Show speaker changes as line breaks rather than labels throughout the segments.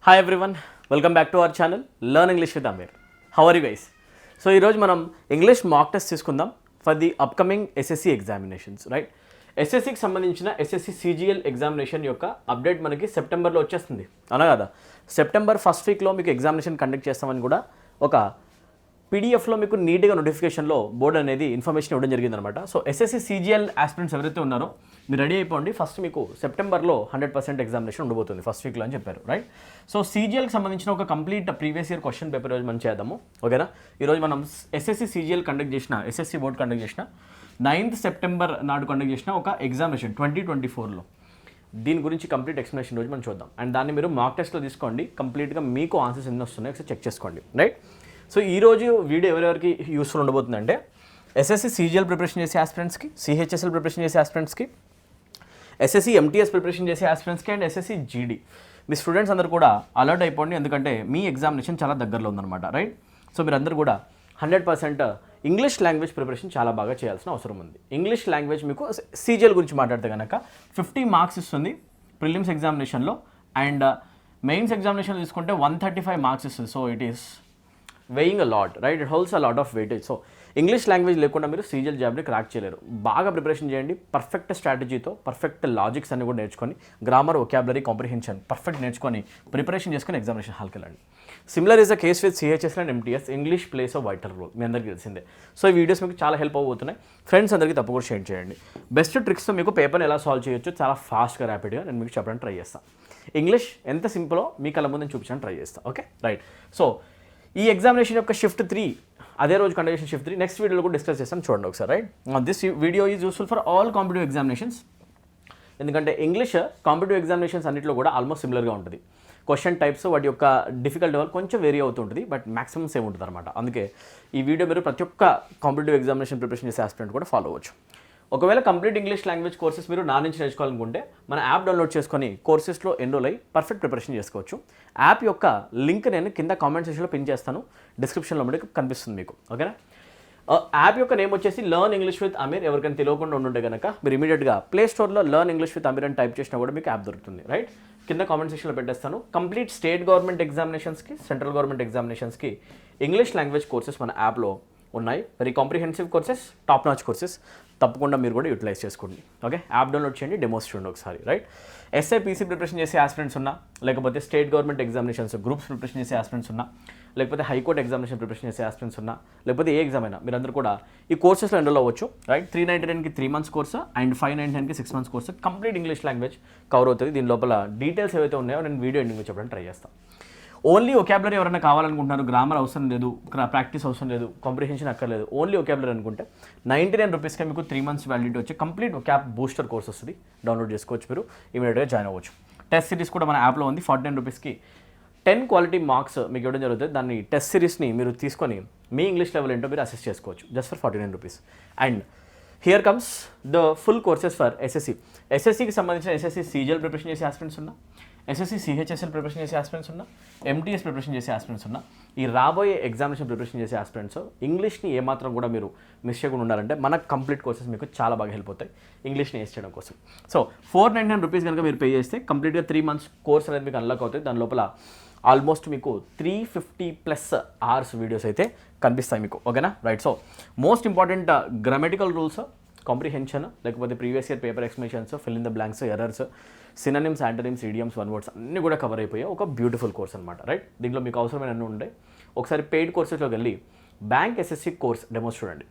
Hi everyone, welcome back to our channel learn English with Aamir. How are you guys? So ఈరోజు మనం English mock test తీసుకుందాం for the upcoming SSC examinations. Right, ఎస్ఎస్సికి సంబంధించిన SSC CGL examination యొక్క update మనకి సెప్టెంబర్లో వచ్చేస్తుంది అనా కదా. సెప్టెంబర్ ఫస్ట్ వీక్లో మీకు ఎగ్జామినేషన్ కండక్ట్ చేస్తామని కూడా ఒక పీడిఎఫ్లో మీకు నీట్గా నోటిఫికేషన్లో బోర్డు అనేది ఇన్ఫర్మేషన్ ఇవ్వడం జరిగిందనమాట. సో ఎస్ఎస్సి సిజిఎల్ ఆస్పిరెంట్స్ ఎవరైతే ఉన్నారో మీరు రెడీ అయిపోండి. ఫస్ట్ మీకు సెప్టెంబర్లో 100% ఎగ్జామినేషన్ ఉండబోతుంది ఫస్ట్ వీక్లో అని చెప్పారు. రైట్, సో సిజిఎల్కి సంబంధించిన ఒక complete previous year question paper రోజు మనం చేద్దాము. ఓకేనా, ఈరోజు మనం ఎస్ఎస్సి సిజిఎల్ కండక్ట్ చేసిన ఎస్ఎస్సి బోర్డు కండక్ట్ చేసిన 9th సెప్టెంబర్ నాడు కండక్ట్ చేసిన ఒక ఎగ్జామినేషన్ 2024లో దీని గురించి కంప్లీట్ ఎక్స్ప్లెనేషన్ రోజు మనం చూద్దాం. అండ్ దాన్ని మీరు మాక్ టెస్ట్లో తీసుకోండి, కంప్లీట్గా మీకు ఆన్సర్స్ ఎన్ని వస్తున్నాయి ఒకసారి చెక్ చేసుకోండి. రైట్, సో ఈరోజు వీడియో ఎవరెవరికి యూస్ఫుల్ ఉండబోతుందంటే ఎస్ఎస్సి సిజిఎల్ ప్రిపరేషన్ చేసే ఆస్పిరెంట్స్కి, సిహెచ్ఎస్ఎల్ ప్రిపరేషన్ చేసే ఆస్పిరెంట్స్కి, ఎస్ఎస్సి ఎంటీఎస్ ప్రిపరేషన్ చేసే ఆస్పిరెంట్స్కి and SSC GD. Me students అందరూ కూడా అలర్ట్ అయిపోండి, ఎందుకంటే మీ ఎగ్జామినేషన్ చాలా దగ్గరలో ఉందన్నమాట. రైట్, సో మీరు అందరూ కూడా 100% ఇంగ్లీష్ లాంగ్వేజ్ ప్రిపరేషన్ చాలా బాగా చేయాల్సిన అవసరం ఉంది. ఇంగ్లీష్ లాంగ్వేజ్ మీకు సిజిఎల్ గురించి మాట్లాడితే కనుక 50 మార్క్స్ ఇస్తుంది ప్రిలిమ్స్ ఎగ్జామినేషన్లో, అండ్ మెయిన్స్ ఎగ్జామినేషన్ తీసుకుంటే 135 మార్క్స్ ఇస్తుంది. So it is weighing a lot, right? It holds a lot of weightage. So English language లేకుండా మీరు సిజిఎల్ జాబ్ని క్రాక్ చేయలేరు. బాగా ప్రిపరేషన్ చేయండి, పర్ఫెక్ట్ స్ట్రాటజీతో, పర్ఫెక్ట్ లాజిక్స్ అన్ని కూడా నేర్చుకొని, గ్రామర్, వొకాబులరీ, కాంప్రిహెన్షన్ పర్ఫెక్ట్ నేర్చుకొని ప్రిపరేషన్ చేసుకొని ఎగ్జామినేషన్ హాల్కి వెళ్ళండి. Similar is the case with CHS and MTS. English plays of vital role మీ అందరికీ తెలిసిందే. సో ఈ వీడియోస్ మీకు చాలా హెల్ప్ అవబోతున్నాయి. ఫ్రెండ్స్ అందరికీ తప్పకుండా షేర్ చేయండి. బెస్ట్ ట్రిక్స్తో మీకు పేపర్ని ఎలా సాల్వ్ చేయొచ్చు చాలా ఫాస్ట్గా, ర్యాపిడ్గా నేను మీకు చెప్పడానికి ట్రై చేస్తాను. ఇంగ్లీష్ ఎంత సింపులో మీ కళ్ళ ముందు చూపించడానికి ట్రై చేస్తాను. Okay, right. సో ఈ ఎగ్జామినేషన్ యొక్క షిఫ్ట్ 3 అదే రోజు కండక్ట్ చేసిన షిఫ్ట్ 3 నెక్స్ట్ వీడియోలో కూడా డిస్కస్ చేస్తాను, చూడండి ఒకసారి. Right, this video is useful for all competitive examinations. ఎందుకంటే ఇంగ్లీష్ కాంపిటేటివ్ ఎగ్జామినేషన్స్ అన్నింటిలో కూడా ఆల్మోస్ట్ సిమిలర్గా ఉంటుంది. క్వశ్చన్ టైప్స్ వాటి యొక్క డిఫికల్ట్ లెవెల్ కొంచెం వేరీ అవుతుంటుంది, బట్ మాక్సిమం సేమ్ ఉంటుంది అనమాట. అందుకే ఈ వీడియో మీరు ప్రతి ఒక్క కాంపిటేటివ్ ఎగ్జామినేషన్ ప్రిపరేషన్ చేసే ఆస్పిరెంట్ కూడా ఫాలో అవ్వచ్చు. ఒకవేళ కంప్లీట్ ఇంగ్లీష్ లాంగ్వేజ్ కోర్సెస్ మీరు నా నుంచి నేర్చుకోవాలనుకుంటే మన యాప్ డౌన్లోడ్ చేసుకొని కోర్సెస్లో ఎన్రోల్ అయ్యి పర్ఫెక్ట్ ప్రిపరేషన్ చేసుకోవచ్చు. యాప్ యొక్క లింక్ నేను కింద కామెంట్ సెక్షన్లో పిన్ చేస్తాను, డిస్క్రిప్షన్లో మీకు కనిపిస్తుంది మీకు. ఓకేనా, యాప్ యొక్క నేమ్ వచ్చేసి లర్న్ ఇంగ్లీష్ విత్ అమీర్. ఎవరికైనా తెలియకుండా ఉంటే కనుక మీరు ఇమీడియట్గా ప్లే స్టోర్లో లర్న్ ఇంగ్లీష్ విత్ అమీర్ అని టైప్ చేసినా కూడా మీకు యాప్ దొరుకుతుంది. రైట్, కింద కామెంట్ సెక్షన్లో పెట్టేస్తాను. కంప్లీట్ స్టేట్ గవర్నమెంట్ ఎగ్జామినేషన్స్కి, సెంట్రల్ గవర్నమెంట్ ఎగ్జామినేషన్స్కి ఇంగ్లీష్ లాంగ్వేజ్ కోర్సెస్ మన యాప్లో ఉన్నాయి. Very comprehensive courses, top notch courses. తప్పకుండా మీరు కూడా యూటిలైజ్ చేసుకోండి. ఓకే, యాప్ డౌన్లోడ్ చేయండి, డెమోస్ చూడండి ఒకసారి. రైట్, ఎస్ఐపిసి ప్రిపరేషన్ చేసే ఆస్పిరెంట్స్ ఉన్నా, లేకపోతే state government examinations groups preparation చేసే ఆస్పిరెంట్స్ ఉన్నా, లేకపోతే హైకోర్టు ఎగ్జామినేషన్ ప్రిపరేషన్ చేసే ఆస్పిరెంట్స్ ఉన్నా, లేకపోతే ఏ ఎగ్జామ్ అయినా మీరందరూ కూడా ఈ కోర్సెస్లో ఎన్రోల్ అవ్వచ్చు. రైట్, 399కి 3 months కోర్సు అండ్ 599కి 6 months course. Complete English language cover అవుతుంది. దీని లోపల డీటెయిల్స్ ఏవైతే ఉన్నాయో నేను వీడియో ఎండింగ్ చెప్పడానికి ట్రై చేస్తాను. ఓన్లీ వొకాబులరీ ఎవరైనా కావాలనుకుంటున్నారు, గ్రామర్ అవసరం లేదు, ప్రాక్టీస్ అవసరం లేదు, కాంప్రిహెన్షన్ అక్కర్లేదు, ఓన్లీ వొకాబులరీ అనుకుంటే 99 రూపీస్కి మీకు 3 months వ్యాలిడిటీ వచ్చి కంప్లీట్ వొకాబ్ బూస్టర్ కోర్స్ వస్తుంది. డౌన్లోడ్ చేసుకోవచ్చు, మీరు ఇమీడియట్గా జాయిన్ అవ్వచ్చు. టెస్ట్ సిరీస్ కూడా మన యాప్లో ఉంది. 49 రూపీస్కి 10 క్వాలిటీ మార్క్స్ మీకు ఇవ్వడం జరుగుతుంది. దాన్ని టెస్ట్ సిరీస్ని మీరు తీసుకొని మీ ఇంగ్లీష్ లెవెల్ ఏంటో మీరు అసెస్ చేసుకోవచ్చు just for 49 rupees. And here comes the full courses for SSC. ఎస్ఎస్సికి సంబంధించిన ఎస్ఎస్సి సిజిఎల్ ప్రిపరేషన్ చేసే ఆస్పిరెంట్స్ ఉన్నా, ఎస్ఎస్సి సిహెచ్ఎస్ఎల్ ప్రిపరేషన్ చేసే ఆస్పిరెంట్స్ ఉన్నా, ఎంటీఎస్ ప్రిపరేషన్ చేసే ఆస్పిరెంట్స్ ఉన్నా, ఈ రాబోయే ఎగ్జామినేషన్ ప్రిపరేషన్ చేసే ఆస్పిరెంట్స్ ఇంగ్లీష్ని ఏమాత్రం కూడా మీరు మిస్ చేయకుండా ఉండాలంటే మన కంప్లీట్ కోర్సెస్ మీకు చాలా బాగా హెల్ప్ అవుతాయి ఇంగ్లీష్ని వేస్ట్ చేయడం కోసం. సో 499 రూపీస్ కనుక మీరు పే చేస్తే కంప్లీట్గా 3 months కోర్స్ అనేది మీకు అన్లాక్ అవుతుంది. దాని లోపల ఆల్మోస్ట్ మీకు 350+ hours వీడియోస్ అయితే కనిపిస్తాయి మీకు. ఓకేనా, right. So most important grammatical rules, comprehension, లేకపోతే previous year paper explanations, fill in the blanks, errors, synonyms, antonyms, idioms, one words అన్నీ కూడా కవర్ అయిపోయాయి. ఒక బ్యూటిఫుల్ కోర్స్ అనమాట. రైట్, దీంట్లో మీకు అవసరమైన అన్నీ ఉంటాయి. ఒకసారి పెయిడ్ కోర్సెస్లోకి వెళ్ళి బ్యాంక్ ఎస్ఎస్సి కోర్స్ డెమోస్ చూడండి.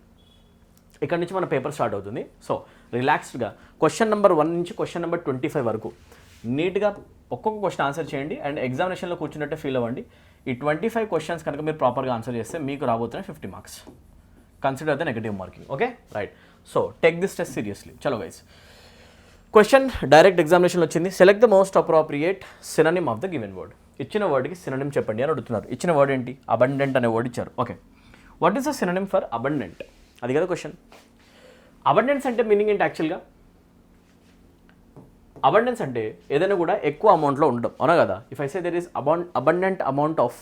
ఇక్కడ నుంచి మన పేపర్ స్టార్ట్ అవుతుంది. సో రిలాక్స్డ్గా క్వశ్చన్ నెంబర్ 1 నుంచి క్వశ్చన్ నెంబర్ 25 వరకు నీట్గా ఒక్కొక్క క్వశ్చన్ ఆన్సర్ చేయండి అండ్ ఎగ్జామినేషన్లో కూర్చున్నట్టే ఫీల్ అవ్వండి. ఈ 25 క్వశ్చన్స్ కనుక మీరు ప్రాపర్గా ఆన్సర్ చేస్తే మీకు రాబోతున్నాయి 50 marks. Consider the negative marking. Okay, right. So take this test seriously. చలో గైస్, క్వశ్చన్ డైరెక్ట్ ఎగ్జామినేషన్లో వచ్చింది. Select the most appropriate synonym of the given word. ఇచ్చిన వర్డ్కి సినోనిమ్ చెప్పండి అని అడుగుతున్నారు. ఇచ్చిన వర్డ్ ఏంటి? అబండెంట్ అనే వర్డ్ ఇచ్చారు. Okay, what is the synonym for abundant? అది కదా క్వశ్చన్. అబండెన్స్ అంటే మీనింగ్ ఏంటి యాక్చువల్గా? అబండెన్స్ అంటే ఏదైనా కూడా ఎక్కువ అమౌంట్లో ఉండడం, అవునా కదా. If I say there is abundant amount of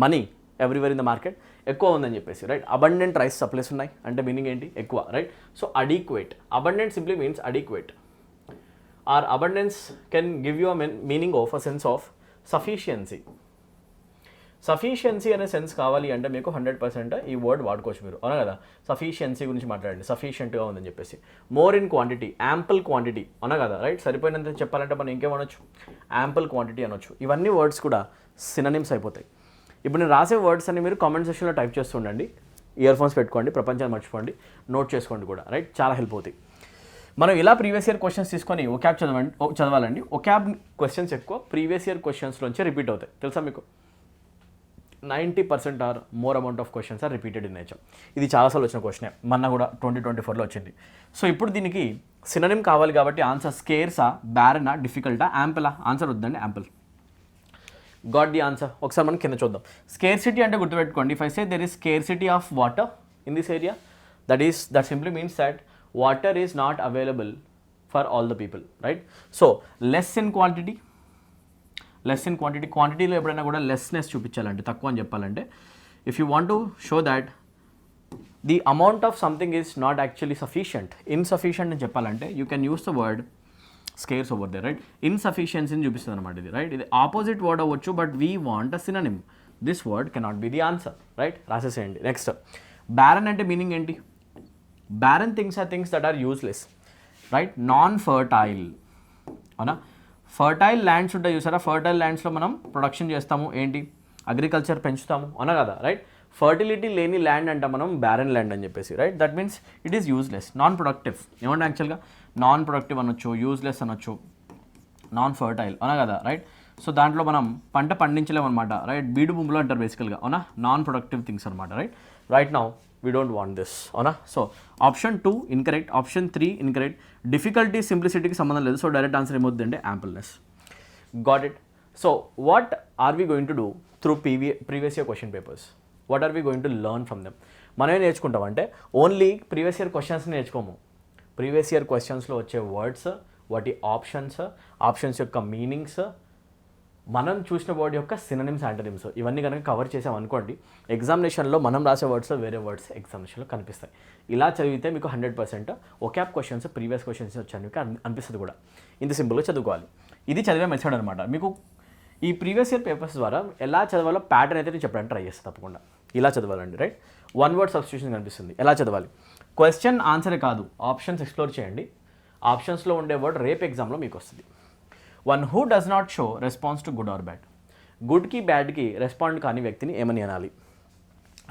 money everywhere in the market, ఎక్కువ ఉందని చెప్పేసి. రైట్, అబండెంట్ రైస్ సప్లైస్ ఉన్నాయి అంటే మీనింగ్ ఏంటి? ఎక్కువ. Right, so adequate. Abundant simply means adequate. Our abundance can give you a meaning of a sense of sufficiency అనే sense కావాలి అంటే మీకు 100% ఈ వర్డ్ వాడుకోవచ్చు మీరు, అవునా కదా. సఫిషియన్సీ గురించి మాట్లాడండి, సఫిషియెంట్గా ఉందని చెప్పేసి. More in quantity, ample quantity, అవునా కదా, రైట్. సరిపోయినంత చెప్పాలంటే మనం ఇంకేమనొచ్చు, యాంపుల్ క్వాంటిటీ అనొచ్చు. ఇవన్నీ వర్డ్స్ కూడా సినోనిమ్స్ అయిపోతాయి. ఇప్పుడు నేను రాసే వర్డ్స్ అన్ని మీరు కామెంట్ సెక్షన్లో టైప్ చేస్తుండండి. ఇయర్ ఫోన్స్ పెట్టుకోండి, ప్రపంచాన్ని మర్చిపోండి, నోట్ చేసుకోండి కూడా, రైట్. చాలా హెల్ప్ అవుతాయి. మనం ఇలా ప్రీవియస్ ఇయర్ క్వశ్చన్స్ తీసుకొని ఒక్యాబ్ చదవాలండి. ఒక్యాబ్ క్వశ్చన్స్ ఎక్కువ ప్రీవియస్ ఇయర్ క్వశ్చన్స్లోంచి రిపీట్ అవుతాయి, తెలుసా మీకు. 90% or more amount of questions are repeated in nature. ఇది చాలాసార్లు వచ్చిన క్వశ్చనే, మొన్న కూడా 2024లో వచ్చింది. సో ఇప్పుడు దీనికి సినోనిమ్ కావాలి కాబట్టి ఆన్సర్ స్కేర్సా, బ్యారనా, డిఫికల్టా, యాంపిలా. ఆన్సర్ వద్దండి, యాంపిల్. Got the answer. ఒకసారి మనం కింద చూద్దాం. స్కేర్సిటీ అంటే గుర్తుపెట్టుకోండి, if I say there is scarcity of water in this area, that simply means that water is not available for all the people, right. So less in quantity, క్వాంటిటీలో ఎప్పుడైనా కూడా లెస్నెస్ చూపించాలంటే, తక్కువ అని చెప్పాలంటే, if you want to show that the amount of something is not actually sufficient, insufficient అని చెప్పాలంటే you can use the word scarce over they, right. ఇన్సఫిషియన్సీని చూపిస్తుంది అనమాట ఇది, రైట్. ఇది ఆపోజిట్ వర్డ్ అవ్వచ్చు, but we want a synonym. This word cannot be the answer, right. రాసేసేయండి. Next, barren అంటే మీనింగ్ ఏంటి? Barren things are things that are useless, right. Non fertile, అవునా. ఫర్టైల్ ల్యాండ్స్ ఉంటాయి చూసారా, ఫర్టైల్ ల్యాండ్స్లో మనం production చేస్తాము, ఏంటి, అగ్రికల్చర్ పెంచుతాము, అవునా కదా, రైట్. ఫర్టిలిటీ లేని ల్యాండ్ అంట మనం బ్యారన్ ల్యాండ్ అని చెప్పేసి, right. That means it is useless, non productive. ఏమంటే యాక్చువల్గా నాన్ ప్రొడక్టివ్ అనొచ్చు, యూస్లెస్ అనొచ్చు, నాన్ ఫర్టైల్, అవునా కదా, రైట్. సో దాంట్లో మనం పంట పండించలేము అనమాట, రైట్. బీడు భూములు అంటారు బేసికల్గా, అవునా. నాన్ ప్రొడక్టివ్ థింగ్స్ అనమాట, right. Right now we don't want this, అవునా. So option 2 incorrect, option 3 incorrect. Difficulty సింప్లిసిటీకి సంబంధం లేదు, సో డైరెక్ట్ ఆన్సర్ ఏమవుతుందంటే ampleness. Got it. So what are we going to do through previous year question papers? What are we going to learn from them? మనం ఏం నేర్చుకుంటాం అంటే only previous year questions నేర్చుకోము. Previous year క్వశ్చన్స్లో వచ్చే words, వాటి options యొక్క meanings, మనం చూసిన వర్డ్ యొక్క సినోనిమ్స్, యాంటోనిమ్స్, ఇవన్నీ కనుక కవర్ చేసాం అనుకోండి, ఎగ్జామినేషన్లో మనం రాసే వర్డ్స్లో వేరే వర్డ్స్ ఎగ్జామినేషన్లో కనిపిస్తాయి. ఇలా చదివితే మీకు 100% ఒక్యాబ్ క్వశ్చన్స్, ప్రీవియస్ క్వశ్చన్స్ వచ్చాను మీకు అనిపిస్తుంది కూడా. ఇంత సింపుల్గా చదువుకోవాలి. ఇది చదివే మెథడ్ అనమాట. మీకు ఈ ప్రీవియస్ ఇయర్ పేపర్స్ ద్వారా ఎలా చదవాలో ప్యాటర్న్ అయితే నేను చెప్పడానికి ట్రై చేస్తాను తప్పకుండా. ఇలా చదవాలండి, రైట్. 1 వర్డ్ సబ్స్టిట్యూషన్ కనిపిస్తుంది, ఎలా చదవాలి. క్వశ్చన్ ఆన్సరే కాదు, ఆప్షన్స్ ఎక్స్ప్లోర్ చేయండి. ఆప్షన్స్లో ఉండే వర్డ్ రేపు ఎగ్జామ్లో మీకు వస్తుంది. One who does not show response to good or bad. గుడ్కి బ్యాడ్కి రెస్పాండ్ కాని వ్యక్తిని ఏమని అనాలి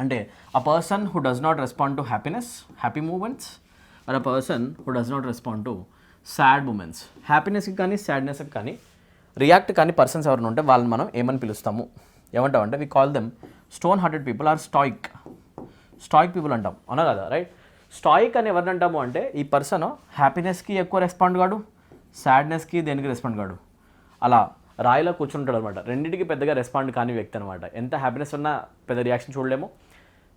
అంటే, a person who does not respond to happy moments, or a person who does not respond to sad moments. హ్యాపీనెస్కి కానీ సాడ్నెస్కి కానీ రియాక్ట్ కానీ పర్సన్స్ ఎవరైనా ఉంటే వాళ్ళని మనం ఏమని పిలుస్తాము, ఏమంటామంటే we call them stone hearted people or stoic people అంటాం, అవునా కదా, రైట్. స్టాయిక్ అని ఎవరిని అంటాము అంటే, ఈ పర్సన్ హ్యాపీనెస్కి ఎక్కువ రెస్పాండ్ కాడు, సాడ్నెస్కి దేనికి రెస్పాండ్ కాడు, అలా రాయిలో కూర్చుంటాడు అనమాట. రెండింటికి పెద్దగా రెస్పాండ్ కాని వ్యక్తి అనమాట. ఎంత హ్యాపీనెస్ ఉన్నా పెద్ద రియాక్షన్ చూడలేము,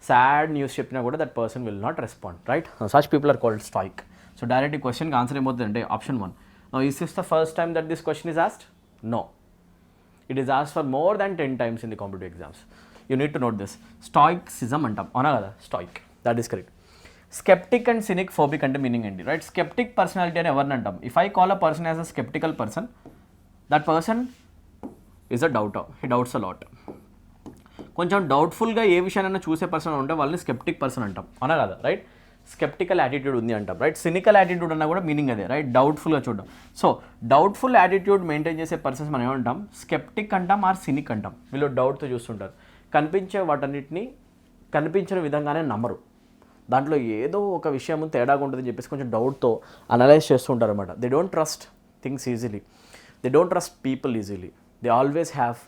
సాడ్ న్యూస్ చెప్పినా కూడా that person will not respond, right. Such people are called stoic. So direct ఈ క్వశ్చన్కి ఆన్సర్ ఏమవుతుందంటే option 1. No is this the first time that this question is asked? No, it is asked for more than 10 times in the competitive exams. You need to note this. Stoicism అంటాం, అవునా కదా, stoic, that is correct. Skeptic and cynic phobic అంటే meaning ఏంటి, right. Skeptic personality అని ఎవరిని అంటాం? If I call a person as a sceptical person, that person is a doubter, he doubts a lot. కొంచెం డౌట్ఫుల్గా ఏ విషయాన్ని చూసే పర్సన్ ఉంటే వాళ్ళని స్కెప్టిక్ పర్సన్ అంటాం, అవునా కదా, రైట్. స్కెప్టికల్ యాటిట్యూడ్ ఉంది అంటాం, రైట్. సినికల్ యాటిట్యూడ్ అన్నా కూడా మీనింగ్ అదే, రైట్. డౌట్ఫుల్గా చూడడం. సో డౌట్ఫుల్ యాటిట్యూడ్ మెయింటైన్ చేసే పర్సన్స్ మనం ఏమంటాం? స్కెప్టిక్ అంటాం ఆర్ సినిక్ అంటాం. వీళ్ళు డౌట్తో చూస్తుంటారు, కనిపించే వాటన్నిటిని కనిపించిన విధంగానే నమ్మరు, దాంట్లో ఏదో ఒక విషయం తేడాగా ఉంటుందని చెప్పేసి కొంచెం డౌట్తో అనలైజ్ చేస్తూ ఉంటారు అనమాట. They don't trust things easily, they don't trust people easily, they always have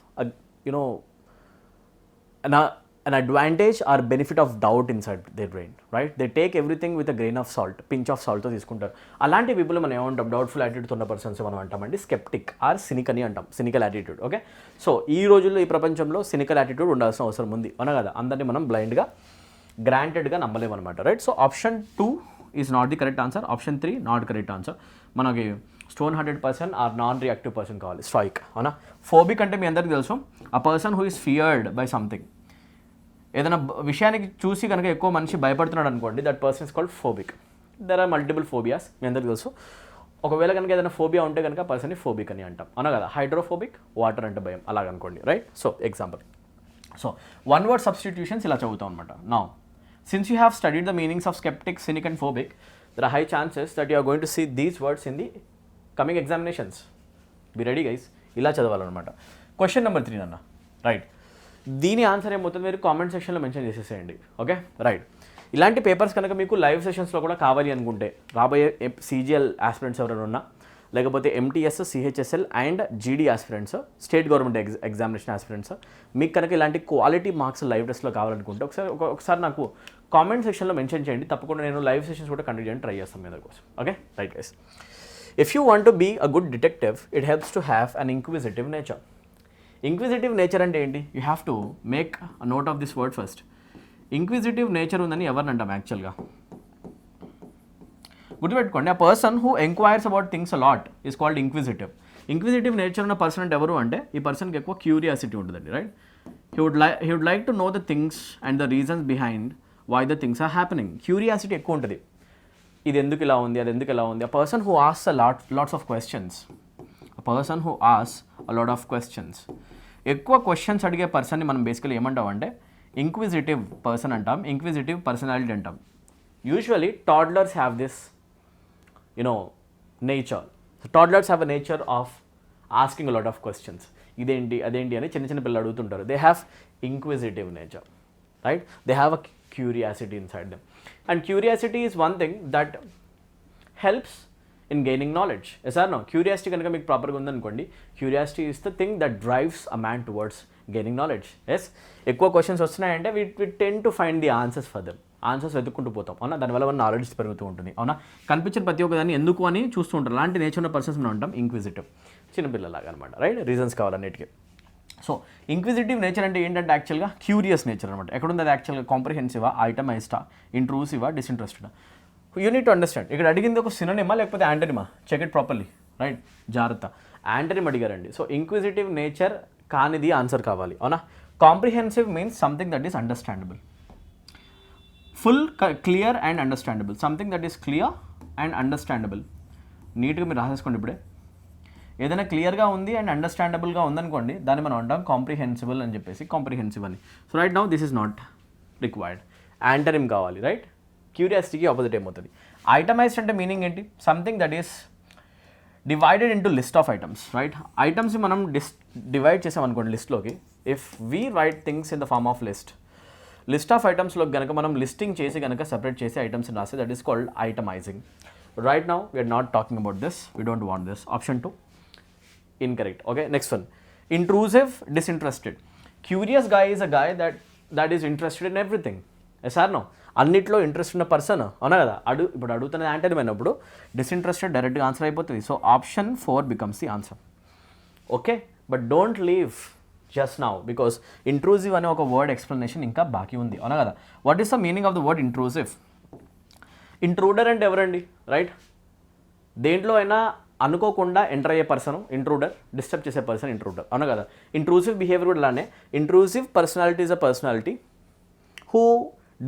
an advantage or benefit of doubt inside their brain, right. They take everything with a grain of salt, pinch of salt తో తీసుకుంటారు. అలాంటి people మనం ఏమంటాం? Doubtful attitude ఉన్న persons మనం అంటామండి sceptic are cynic అని అంటాం, సినికల్ యాటిట్యూడ్, ఓకే. సో ఈ రోజుల్లో ఈ ప్రపంచంలో సినికల్ యాటిట్యూడ్ ఉండాల్సిన అవసరం ఉంది, అవునా కదా. అందరినీ మనం బ్లైండ్గా గ్రాంటెడ్గా నమ్మలేమన్నమాట, right. So option 2 is not the correct answer, option 3 not correct answer. మనకి stone hearted person or non reactive person కావాలి, స్ట్రైక్, అవునా. ఫోబిక్ అంటే మీ అందరికీ తెలుసు, a person who is feared by something. ఏదైనా విషయానికి చూసి కనుక ఎక్కువ మనిషి భయపడుతున్నాడు అనుకోండి, that person is called phobic. There are multiple phobias, మీ అందరికీ తెలుసు. ఒకవేళ కనుక ఏదైనా ఫోబియా ఉంటే కనుక పర్సన్ని ఫోబిక్ అని అంటాం, అవునా కదా. హైడ్రోఫోబిక్, వాటర్ అంటే భయం, అలాగనుకోండి, right. So example, so one word substitutions ఇలా చదువుతాం అనమాట. Now since you have studied the meanings of skeptic, cynic and phobic, there are high chances that you are going to see these words in the coming examinations. Be ready guys, ఇలా చదవాలన్నమాట. Question number 3 అన్న, right. దీని answer ఏమవుతుంది మీరు comment సెక్షన్లో mention చేసేసేయండి, okay, right. ఇలాంటి papers కనుక మీకు లైవ్ సెషన్స్లో కూడా కావాలి అనుకుంటే, రాబోయే CGL ఆస్పిరెంట్స్ ఎవరైనా ఉన్నా, లేకపోతే MTS, CHSL and GD aspirants, state government examination aspirants, మీకు కనుక ఇలాంటి క్వాలిటీ మార్క్స్ లైవ్ టెస్ట్లో కావాలనుకుంటే ఒకసారి నాకు కామెంట్ సెక్షన్లో మెన్షన్ చేయండి. తప్పకుండా నేను లైవ్ సెషన్స్ కూడా కండక్ట్ చేయడానికి ట్రై చేస్తాను మీ దగ్గర కోసం, okay, right guys. If you want to be a good detective, it helps to have an inquisitive nature. Inquisitive nature అంటే ఏంటి? You have to make a note of this word first. Inquisitive nature ఉందని ఎవరిని అంటాం యాక్చువల్గా? గుర్తుపెట్టుకోండి, a person who enquires about things a lot is called inquisitive. Inquisitive nature ఉన్న person అంటే ఎవరు అంటే, ఈ పర్సన్కి ఎక్కువ క్యూరియాసిటీ ఉంటుందండి, right. He would like to know the things and the reasons behind why the things are happening. Curiosity ఎక్కువ ఉంటుంది. ఇది ఎందుకు ఇలా ఉంది, అది ఎందుకు ఇలా ఉంది. A person who asks lots of questions. A person who asks a lot of questions. ఎక్కువ క్వశ్చన్స్ అడిగే పర్సన్ని మనం బేసికలీ ఏమంటాం అంటే ఇంక్విజిటివ్ పర్సన్ అంటాం, ఇంక్విజిటివ్ పర్సనాలిటీ అంటాం. Usually toddlers have this nature. Toddlers have a nature of asking a lot of questions. ఇదేంటి అదేంటి అని చిన్న చిన్న పిల్లలు అడుగుతుంటారు. They have inquisitive nature, right. They have a curiosity inside them. And curiosity is one thing that helps in gaining knowledge. Yes or no? Curiosity కనుక మీకు ప్రాపర్గా ఉందనుకోండి, curiosity is the thing that drives a man towards gaining knowledge. Yes, ఎక్కువ questions వస్తున్నాయంటే we tend to find the answers for them. Answers వెతుక్కుంటూ పోతాం, అవునా. దానివల్ల మన నాలెడ్జ్ పెరుగుతూ ఉంటుంది, అవునా. కనిపించిన ప్రతి ఒక్కదాన్ని ఎందుకు అని చూస్తూ ఉంటారు. అలాంటి నేచర్ ఉన్న పర్సన్స్ మనం ఉంటాం ఇంక్విజిటివ్, చిన్నపిల్లలాగా అనమాట, రైట్. రీజన్స్ కావాలన్నిటికీ. సో ఇంక్విజిటివ్ నేచర్ అంటే ఏంటంటే యాక్చువల్గా క్యూరియస్ నేచర్ అనమాట. ఎక్కడుంది అది యాక్చువల్గా? కాంప్రిహెన్సివా, ఐటమైజ్డా, ఇంట్రూసివా, డిస్ఇంట్రెస్టెడా? You need to understand. ఇక్కడ అడిగింది ఒక సినోనిమా లేకపోతే యాంటనిమా? Check it properly, right. జాగ్రత్త, యాంటనిమ్ అడిగారండి. సో ఇంక్విజిటివ్ నేచర్ కానిది ఆన్సర్ కావాలి, అవునా. Comprehensive means something that is understandable. Full, clear and understandable. Something that is clear and understandable. నీట్గా మీరు రాసేసుకోండి ఇప్పుడే. ఏదైనా క్లియర్గా ఉంది అండ్ అండర్స్టాండబుల్గా ఉందనుకోండి, దాన్ని మనం అంటాం కాంప్రిహెన్సిబుల్ అని చెప్పేసి, కాంప్రిహెన్సివ్ అని. So right now this is not required. Antonym కావాలి, రైట్. క్యూరియాసిటీకి ఆపోజిట్ ఏమవుతుంది? ఐటమైజ్డ్ అంటే మీనింగ్ ఏంటి? Something that is divided into list of items, right. ఐటమ్స్ని మనం డివైడ్ చేసామనుకోండి లిస్ట్లోకి. If we write things in the form of list of ఐటమ్స్లో కనుక మనం లిస్టింగ్ చేసి కనుక సెపరేట్ చేసి ఐటమ్స్ని రాస్తే that is called itemizing. Right now we are not talking about this, we don't want this. Option 2 incorrect. Okay, next one, intrusive, disinterested. Curious guy is a guy that is interested in everything. Yes or no? అన్నిట్లో interest ఉన్న person, అవునా కదా. ఇప్పుడు అడుగుతున్న antonym అయినప్పుడు డిస్ఇంట్రెస్టెడ్ డైరెక్ట్గా answer అయిపోతుంది. So option 4 becomes the answer. Okay, but don't leave just now because intrusive అనే ఒక వర్డ్ ఎక్స్ప్లెనేషన్ ఇంకా బాకీ ఉంది, అవునా కదా. What is the meaning of the word intrusive? Intruder అంటే ఎవరండి, రైట్. దేంట్లో అయినా అనుకోకుండా ఎంటర్ అయ్యే పర్సన్ ఇంట్రూడర్, డిస్టర్బ్ చేసే పర్సన్ ఇంట్రూడర్, అవునా కదా. ఇంట్రూసివ్ బిహేవియర్ కూడా అలానే. Intrusive personality is a personality who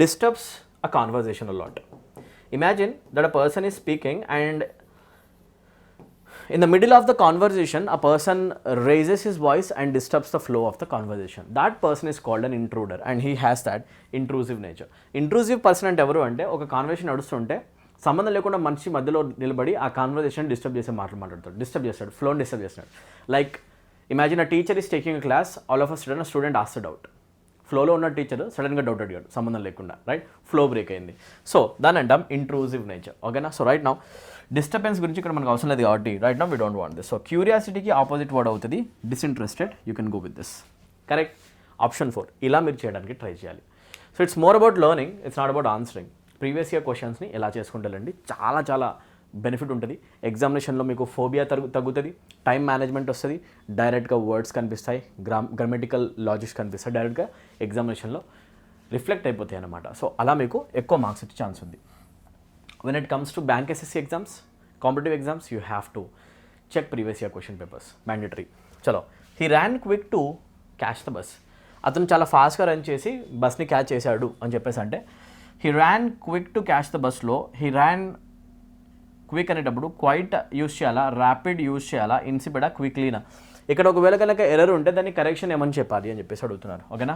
disturbs a conversation a lot. Imagine that a person is speaking and in the middle of the conversation a person raises his voice and disturbs the flow of the conversation. That person is called an intruder and he has that intrusive nature. Intrusive person అంటే ఎవరు అంటే, ఒక conversation నడుస్తుంటే సంబంధం లేకుండా మనిషి మధ్యలో నిలబడి ఆ కాన్వర్సేషన్ డిస్టర్బ్ చేసే మాటలు మాట్లాడతాడు, డిస్టర్బ్ చేస్తాడు, ఫ్లోని డిస్టర్బ్ చేస్తాడు. Like imagine a teacher is taking class, all of a sudden student asked doubt. ఫ్లోలో ఉన్న టీచర్ సడన్గా డౌట్ అడిగాడు సంబంధం లేకుండా, రైట్. ఫ్లో బ్రేక్ అయింది. సో దాని అంటాం ఇంట్రూజివ్ నేచర్, ఓకేనా. సో రైట్ నౌ డిస్టర్బెన్స్ గురించి ఇక్కడ మనకు అవసరం లేదు కాబట్టి right now we don't want this. So క్యూరియాసిటీకి ఆపోజిట్ వర్డ్ అవుతుంది disinterested. You can go with this, correct. Option 4 ఇలా మీరు చేయడానికి ట్రై చేయాలి. So it's more about learning, it's not about answering. Previous year క్వశ్చన్స్ని ఎలా చేసుకుంటారండి, చాలా చాలా బెనిఫిట్ ఉంటుంది. ఎగ్జామినేషన్లో మీకు ఫోబియా తగ్గుతుంది, టైం మేనేజ్మెంట్ వస్తుంది, డైరెక్ట్గా వర్డ్స్ కనిపిస్తాయి, గ్రామటికల్ లాజిక్స్ కనిపిస్తాయి, డైరెక్ట్గా ఎగ్జామినేషన్లో రిఫ్లెక్ట్ అయిపోతాయి అన్నమాట. సో అలా మీకు ఎక్కువ మార్క్స్ వచ్చే ఛాన్స్ ఉంది. When it comes to bank SSC exams, competitive exams, you have to check previous year question papers, mandatory. Chalo, he ran quick to catch the bus. అతను చాలా ఫాస్ట్గా రన్ చేసి బస్ని క్యాచ్ చేశాడు అని చెప్పేసి అంటే, he ran quick to catch the bus లో he ran quick అనేటప్పుడు క్వైట్ యూస్ చేయాలా, ర్యాపిడ్ యూస్ చేయాలా, ఇన్సిపిడా, క్విక్లీనా? ఇక్కడ ఒకవేళ కనుక ఎర్రర్ ఉంటే దాన్ని కరెక్షన్ ఏమని చెప్పాలి అని చెప్పేసి అడుగుతున్నారు. ఓకేనా?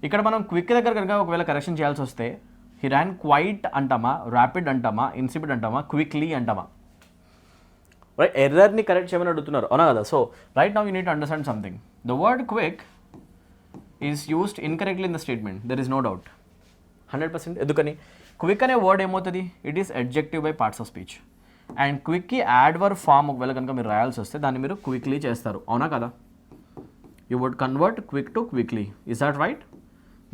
ఇక్కడ మనం క్విక్ దగ్గర కనుక ఒకవేళ కరెక్షన్ చేయాల్సి వస్తే హీ ర్యాన్ క్వైట్ అంటామా, ర్యాపిడ్ అంటామా, ఇన్సిపిడ్ అంటామా, క్విక్లీ అంటామా? రైట్, ఎర్రర్ని కరెక్ట్ చేయమని అడుగుతున్నారు, అవునా కదా? So right now you need to understand something. The word quick is used incorrectly in the statement, there is no doubt 100%. ఎందుకని? క్విక్ అనే వర్డ్ ఏమవుతుంది? It is adjective by parts of speech. And క్విక్కి adverb form ఒకవేళ కనుక మీరు రాయాల్సి వస్తే దాన్ని మీరు క్విక్లీ చేస్తారు, అవునా కదా? You would convert quick to quickly. Is that right?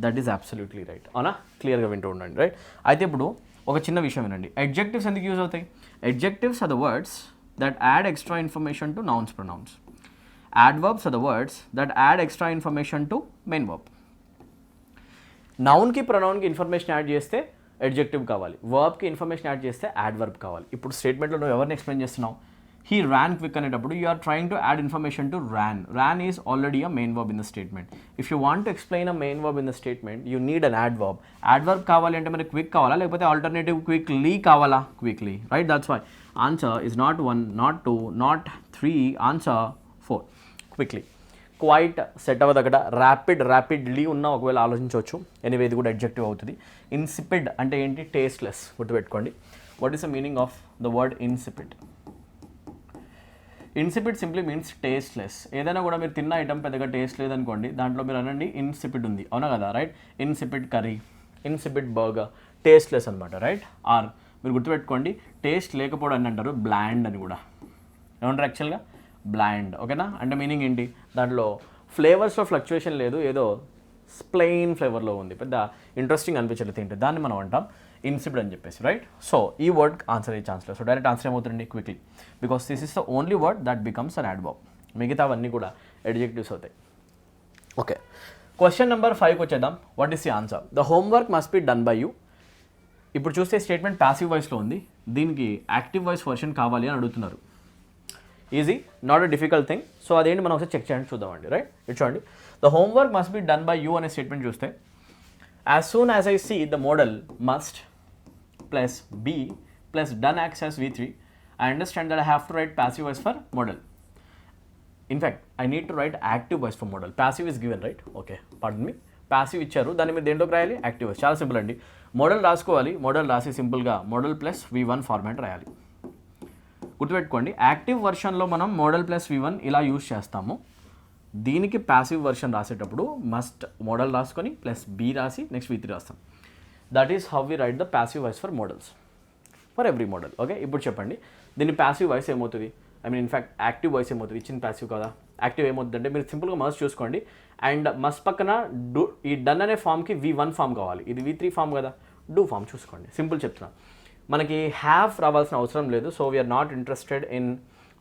That is absolutely right, అవునా? క్లియర్గా వింటూ ఉండండి. రైట్, అయితే ఇప్పుడు ఒక చిన్న విషయం వినండి. అడ్జెక్టివ్స్ ఎందుకు యూజ్ అవుతాయి? Adjectives are the words that add extra information to nouns, pronouns. Adverbs are the words that add extra information to main verb. నౌన్కి ప్రొనౌన్కి ఇన్ఫర్మేషన్ యాడ్ చేస్తే అడ్జెక్టివ్ కావాలి, వర్బ్కి ఇన్ఫర్మేషన్ యాడ్ చేస్తే యాడ్వర్బ్ కావాలి. ఇప్పుడు స్టేట్మెంట్లో నువ్వు ఎవరిని ఎక్స్ప్లెయిన్ చేస్తున్నావు? హీ ర్యాన్ క్విక్ అనేటప్పుడు you are trying to add information to ran. Ran is already a main verb in the statement. If you want to explain a main verb in the statement you need an adverb. Adverb కావాలి అంటే మరి quick కావాలా, లేకపోతే alternative quickly కావాలా? Quickly. Right, that's why answer is not 1, not 2, not 3, answer 4. Quickly. Quite set అవ్వదు అక్కడ. Rapidly ఉన్న ఒకవేళ ఆలోచించవచ్చు. ఎనీవే ఇది కూడా అడ్జెక్టివ్ అవుతుంది. ఇన్సిపిడ్ అంటే ఏంటి? టేస్ట్లెస్. గుర్తుపెట్టుకోండి. What is the meaning of the word insipid? Insipid simply means tasteless. ఏదైనా కూడా మీరు తిన్న ఐటమ్ పెద్దగా టేస్ట్ లేదనుకోండి, దాంట్లో మీరు అనండి ఇన్సిపిడ్ ఉంది, అవునా కదా? రైట్, ఇన్సిపిడ్ కర్రీ, ఇన్సిపిడ్ బర్గర్, టేస్ట్లెస్ అనమాట. రైట్, ఆర్ మీరు గుర్తుపెట్టుకోండి, టేస్ట్ లేకపోవడం అని అంటారు బ్లాండ్ అని కూడా. ఏమంటారు యాక్చువల్గా? బ్లాండ్. ఓకేనా? అంటే మీనింగ్ ఏంటి? దాంట్లో ఫ్లేవర్స్లో ఫ్లక్చుయేషన్ లేదు, ఏదో ప్లెయిన్ ఫ్లేవర్లో ఉంది, పెద్ద ఇంట్రెస్టింగ్ అనిపించలేదు తింటే, దాన్ని మనం అంటాం ఇన్సిపిడ్ అని చెప్పేసి. రైట్, సో ఈ వర్డ్ ఆన్సర్ అయ్యే ఛాన్స్ లేదు. సో డైరెక్ట్ ఆన్సర్ ఏమవుతుంది? Quickly. Because this is the only word that becomes an adverb. మిగతావన్నీ కూడా అడ్జెక్టివ్స్ అవుతాయి. ఓకే, క్వశ్చన్ నెంబర్ 5కి వచ్చేద్దాం. What is the answer? The homework must be done by you. ఇప్పుడు చూస్తే స్టేట్మెంట్ ప్యాసివ్ వాయిస్లో ఉంది, దీనికి యాక్టివ్ వాయిస్ వర్షన్ కావాలి అని అడుగుతున్నారు. Easy, not a difficult thing. So అదేంటి మనం ఒకసారి చెక్ చేయండి, చూద్దామండి. రైట్, ఇట్ చూడండి. The homework must be done by you అనే స్టేట్మెంట్ చూస్తే as soon as I see the modal must plus be plus done acts as V3, I understand that I have to write passive voice for modal. In fact I need to write active voice for modal. Passive is given, right? Okay, pardon me. Passive ఇచ్చారు, దాన్ని మీరు దేంట్లోకి రాయాలి? Active voice. చాలా simple అండి. Model రాసుకోవాలి, model రాసి సింపుల్గా model plus V1 format రాయాలి. గుర్తుపెట్టుకోండి, యాక్టివ్ వర్షన్లో మనం మోడల్ ప్లస్ V1 ఇలా యూజ్ చేస్తాము. దీనికి ప్యాసివ్ వర్షన్ రాసేటప్పుడు మస్ట్ మోడల్ రాసుకొని ప్లస్ బీ రాసి నెక్స్ట్ V3 రాస్తాం. That is how we write the passive voice for modals, for every modal. Okay, ఇప్పుడు చెప్పండి దీని ప్యాసివ్ వాయిస్ ఏమవుతుంది? I mean in fact active voice ఏమవుతుంది? ఇచ్చిన ప్యాసివ్ కదా, యాక్టివ్ ఏమవుతుంది అంటే మీరు సింపుల్గా మస్ట్ చూసుకోండి. అండ్ మస్ట్ పక్కన డూ, ఈ డన్ అనే ఫామ్కి V1 ఫామ్ కావాలి, ఇది V3 ఫామ్ కదా, డూ ఫామ్ చూసుకోండి. సింపుల్ చెప్తున్నా, మనకి హ్యావ్ రావాల్సిన అవసరం లేదు. So we're not interested in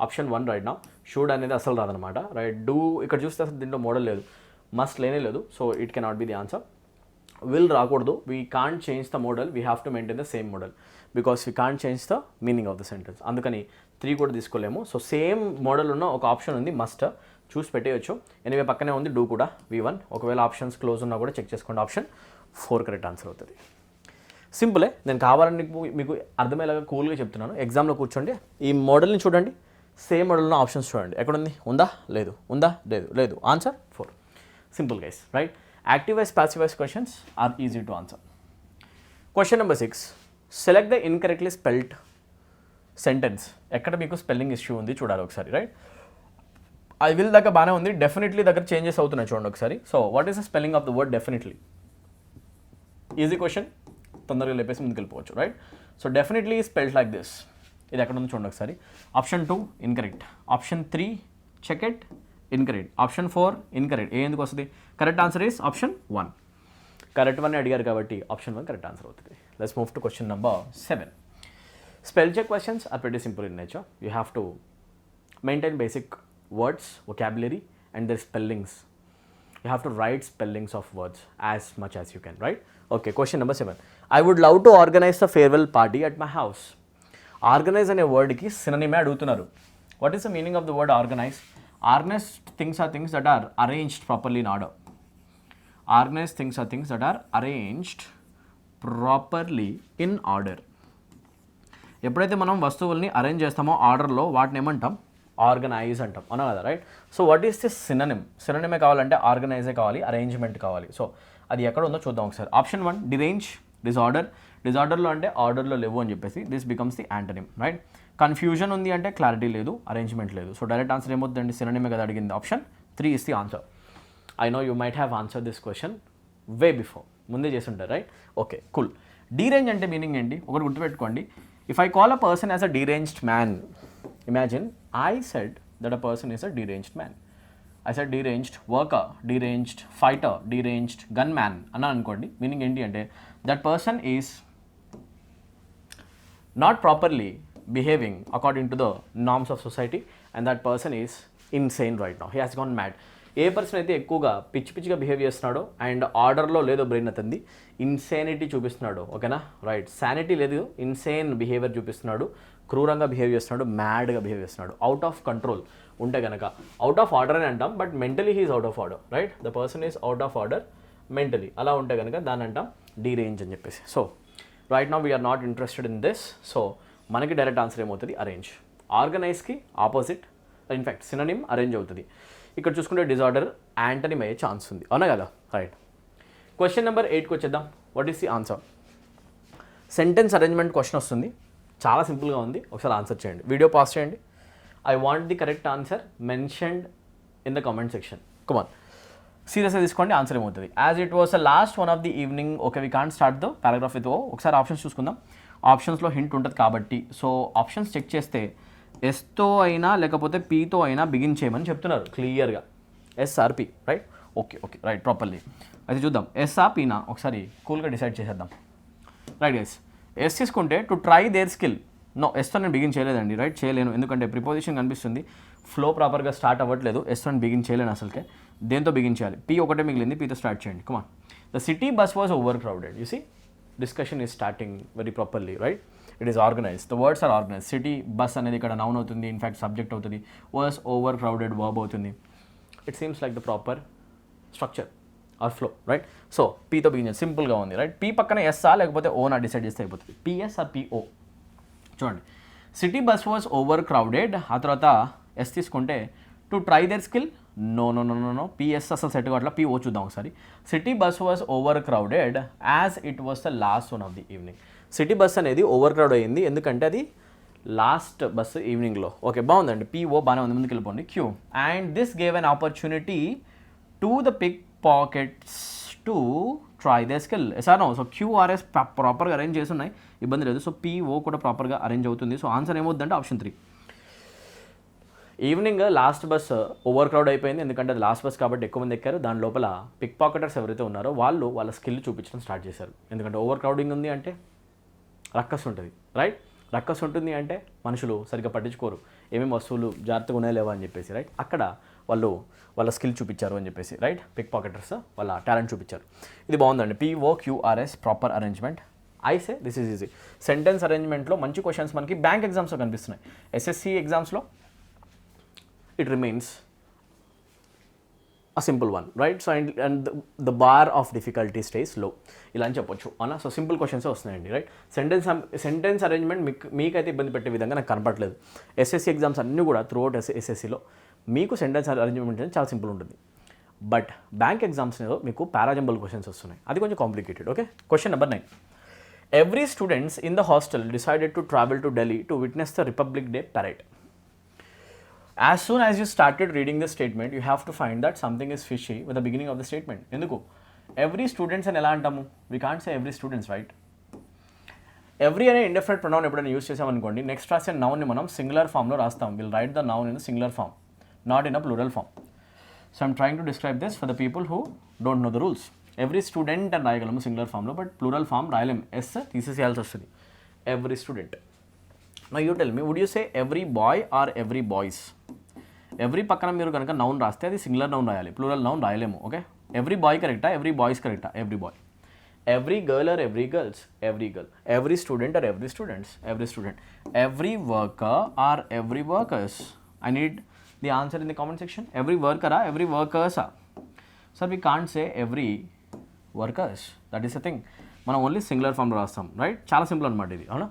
option 1 right now. Should అనేది అసలు రాదనమాట. రైట్, డూ ఇక్కడ చూస్తే అసలు దీంట్లో మోడల్ లేదు, మస్ట్ లేనే లేదు. So it cannot be the answer. Will రాకూడదు. We can't change the model, we have to maintain the same model because we can't change the meaning of the sentence. అందుకని 3 కూడా తీసుకోలేము. సో సేమ్ మోడల్ ఉన్న ఒక option ఉంది must, చూసి పెట్టేయచ్చు. Anyway పక్కనే ఉంది డూ కూడా, V1. ఒకవేళ ఆప్షన్స్ క్లోజ్ ఉన్నా కూడా చెక్ చేసుకోండి. ఆప్షన్ 4 కరెక్ట్ ఆన్సర్ అవుతుంది. సింపులే, నేను కావాలని మీకు అర్థమయ్యేలాగా కూల్గా చెప్తున్నాను. ఎగ్జామ్లో కూర్చోండి, ఈ మోడల్ని చూడండి, సేమ్ మోడల్లో ఆప్షన్స్ చూడండి, ఎక్కడుంది? ఉందా? లేదు. ఉందా? లేదు. లేదు. Answer 4. Simple guys. Right, active voice passive voice questions are easy to answer. Question number 6, select the incorrectly spelled sentence. ఎక్కడ మీకు స్పెల్లింగ్ ఇష్యూ ఉంది చూడాలి ఒకసారి. రైట్, ఐ విల్ దగ్గర బాగానే ఉంది, డెఫినెట్లీ దగ్గర చేంజెస్ అవుతున్నాయి చూడండి ఒకసారి. So what is the spelling of the word definitely? Easy question, తొందరగా లేపేసి ముందుకు వెళ్ళిపోవచ్చు. Right, so definitely spelled like this. ఇది ఎక్కడ ఉందో చూడండి ఒకసారి. Option 2 incorrect, option 3 check it, incorrect, option 4 incorrect. ఏ ఎందుకు వస్తుంది? Correct answer is option 1. Correct 1 అడిగారు కాబట్టి ఆప్షన్ 1 కరెక్ట్ ఆన్సర్ అవుతుంది. Let's move to question number 7. Spell check questions are very simple in nature. You have to maintain basic words, vocabulary and their spellings. You have to write spellings of words as much as you can, right? Okay, question number 7. I would love to organize the farewell party at my house. Organize అనే వర్డ్కి synonym అడుగుతున్నారు. What is the meaning of the word organize? Organized things are things that are arranged properly in order. Organized things are things that are arranged properly in order. ఎప్పుడైతే మనం వస్తువుల్ని arrange చేస్తామో ఆర్డర్లో వాటిని ఏమంటాం, ఆర్గనైజ్ అంటాం, అవునా కదా, right. So what is this synonym? సినోనిమే కావాలంటే ఆర్గనైజే కావాలి, అరేంజ్మెంట్ కావాలి. సో అది ఎక్కడ ఉందో చూద్దాం ఒకసారి. Option 1 డిరేంజ్, disorder. డిజార్డర్లో అంటే ఆర్డర్లో లేవు అని చెప్పేసి this becomes the antonym, right. Confusion ఉంది అంటే క్లారిటీ లేదు, అరేంజ్మెంట్ లేదు. సో డైరెక్ట్ ఆన్సర్ ఏమవుతుందండి, సినోనిమే కదా అడిగింది. Option 3 is the answer. I know you might have answer this question way before, ముందే చేస్తుంటారు, రైట్. Okay, cool. డీరేంజ్ అంటే మీనింగ్ ఏంటి ఒకటి గుర్తుపెట్టుకోండి. If I call a person as a deranged man, imagine I said that a person is a deranged man. I said deranged worker, deranged fighter, deranged gunman అన్నా అనుకోండి. Meaning ఏంటి అంటే that person is not properly behaving according to the norms of society and that person is insane right now, he has gone mad. A person అయితే ఎక్కువగా పిచ్చి పిచ్చిగా behave చేస్తున్నాడో and ఆర్డర్లో లేదో బ్రెయిన్ అతనిది, ఇన్సేనిటీ చూపిస్తున్నాడు, ఓకేనా, రైట్. శానిటీ లేదు, ఇన్సేన్ బిహేవియర్ చూపిస్తున్నాడు, క్రూరంగా బిహేవ్ చేస్తున్నాడు, మ్యాడ్గా బిహేవ్ చేస్తున్నాడు, అవుట్ ఆఫ్ కంట్రోల్ ఉంటే కనుక, అవుట్ ఆఫ్ ఆర్డర్ అని అంటాం, but mentally he is out of order, right. The person is out of order mentally, అలా ఉంటే కనుక దాన్ని అంటాం డీరేంజ్ అని చెప్పేసి. So right now we are not interested in this. So మనకి డైరెక్ట్ ఆన్సర్ ఏమవుతుంది, అరేంజ్. ఆర్గనైజ్కి ఆపోజిట్, ఇన్ఫ్యాక్ట్ సినోనిమ్ అరేంజ్ అవుతుంది. ఇక్కడ చూసుకుంటే డిజార్డర్ యాంటనిమ్ అయ్యే ఛాన్స్ ఉంది, అవునా కదా, రైట్. క్వశ్చన్ నెంబర్ 8కి వచ్చేద్దాం. What is the answer? Sentence arrangement question వస్తుంది, చాలా సింపుల్గా ఉంది, ఒకసారి ఆన్సర్ చేయండి. వీడియో పాస్ చేయండి. I want the correct answer mentioned in the comment section. Come on, సీరియస్గా తీసుకోండి. ఆన్సర్ ఏమవుతుంది? As it was the last one of the evening. Okay, we can't start the paragraph with O. ఒకసారి options చూసుకుందాం. ఆప్షన్స్లో hint ఉంటుంది కాబట్టి, so options check చేస్తే ఎస్తో అయినా లేకపోతే పీతో అయినా బిగిన్ చేయమని చెప్తున్నారు క్లియర్గా. SRP, right. Okay okay, right, properly. అయితే చూద్దాం ఎస్ఆర్ పీనా ఒకసారి కూల్గా డిసైడ్ చేసేద్దాం, రైట్ గైస్. ఎస్ తీసుకుంటే to try their skill. No, ఎస్తో నేను బిగిన్ చేయలేదండి, రైట్, చేయలేను. ఎందుకంటే ప్రిపోజిషన్ కనిపిస్తుంది, ఫ్లో ప్రాపర్గా స్టార్ట్ అవ్వట్లేదు. ఎస్తో నేను బిగిన్ చేయలేను అసలుకే. దేంతో బిగిన్ చేయాలి? పీ ఒకటే మిగిలింది, పీతో స్టార్ట్ చేయండి. Come on. The city bus was over crowded. You see discussion is starting very properly, right. It is organise, the words are organise. City bus అనేది ఇక్కడ నౌన్ అవుతుంది, ఇన్ఫ్యాక్ట్ సబ్జెక్ట్ అవుతుంది. వాజ్ ఓవర్ క్రౌడెడ్ వర్బ్ అవుతుంది. It seems like the proper structure or flow, right. So పీతో begin సింపుల్గా ఉంది, right. P పక్కన ఎస్ఆ లేకపోతే ఓనా డిసైడ్ చేస్తే అయిపోతుంది. PS or PO. చూడండి, city bus was over crowded. ఆ తర్వాత ఎస్ తీసుకుంటే to try their skill. No no no no no, PS అసలు సెట్ కావట్లా, పిఓ చూద్దాం ఒకసారి. City bus was over crowded as it was the last one of the evening. City bus అనేది over crowd అయ్యింది ఎందుకంటే అది last bus ఈవినింగ్లో. Okay, బాగుందండి. పిఓ బాగానే ఉంది, ముందుకు వెళ్ళిపోండి. Q and this gave an opportunity to the pick pockets to try they skill. Yes or no. So క్యూఆర్ఎస్ ప్రాపర్గా అరేంజ్ చేసి ఉన్నాయి, ఇబ్బంది లేదు. సో పిఓ కూడా ప్రాపర్గా అరేంజ్ అవుతుంది. సో ఆన్సర్ ఏమవుతుందంటే option 3. Evening last bus over crowd అయిపోయింది ఎందుకంటే అది లాస్ట్ బస్ కాబట్టి ఎక్కువ మంది ఎక్కారు. దాని లోపల పిక్ పాకెటర్స్ ఎవరైతే ఉన్నారో వాళ్ళు వాళ్ళ స్కిల్ చూపించడం స్టార్ట్ చేశారు. ఎందుకంటే ఓవర్ క్రౌడింగ్ ఉంది అంటే రక్కస్ ఉంటుంది, రైట్. రక్కస్ ఉంటుంది అంటే మనుషులు సరిగ్గా పట్టించుకోరు, ఏమేమి వస్తువులు జాగ్రత్తగా ఉన్నాయో లేవా అని చెప్పేసి, రైట్. అక్కడ వాళ్ళు వాళ్ళ స్కిల్ చూపించారు అని చెప్పేసి, రైట్. పిక్ పాకెటర్స్ వాళ్ళ టాలెంట్ చూపించారు. ఇది బాగుందండి. POQRS proper arrangement. I say this is easy. Sentence అరేంజ్మెంట్లో మంచి క్వశ్చన్స్ మనకి బ్యాంక్ ఎగ్జామ్స్లో కనిపిస్తున్నాయి. ఎస్ఎస్సి ఎగ్జామ్స్లో it remains a simple one, right. So and the bar of difficulty stays low, ఇలా అని చెప్పొచ్చు అవునా. సో సింపుల్ క్వశ్చన్స్ వస్తున్నాయండి, రైట్. సెంటెన్స్ అరేంజ్మెంట్ మీకైతే ఇబ్బంది పెట్టే విధంగా నాకు కనపడలేదు. ఎస్ఎస్సి ఎగ్జామ్స్ అన్నీ కూడా త్రూ అవుట్ ఎస్ఎస్సిలో మీకు సెంటెన్స్ అరేంజ్మెంట్ అనేది చాలా సింపుల్ ఉంటుంది. బట్ బ్యాంక్ ఎగ్జామ్స్లో మీకు పారాజంబుల్ క్వశ్చన్స్ వస్తున్నాయి, అది కొంచెం complicated. Okay, question number 9. Every students in the hostel decided to travel to Delhi to witness the republic day parade. As soon as you started reading the statement, you have to find that something is fishy with the beginning of the statement. Enduku every students అని ఎలా అంటాము? We can't say every students, right. Every అనే indefinite pronoun ఎప్పుడైనా use చేసామనుకోండి, next రాసే నౌన్ని మనం singular ఫామ్లో రాస్తాం. We'll write the noun in the singular form, not in a plural form. So I'm trying to describe this for the people who don't know the rules. Every student అని రాయగలము singular ఫామ్లో, but plural form రాయలేము. Yes తీసేసేయాల్సి వస్తుంది. Every student. Now you tell me, would you say every boy or every boys? Every పక్కన మీరు కనుక noun రాస్తే అది singular noun రాయాలి, plural noun రాయలేము. ఓకే, ఎవ్రీ బాయ్ కరెక్టా, ఎవ్రీ బాయ్స్ కరెక్టా? Every boy. Every girl or every girls? Every girl. Every student or every students? Every student. Every worker or every workers? I need the answer in the comment section. Every వర్కరా, every వర్కర్సా? Sir we can't say every workers, that is a thing. మనం only singular ఫామ్లో రాస్తాం, right? చాలా simple అనమాట ఇది, అవునా?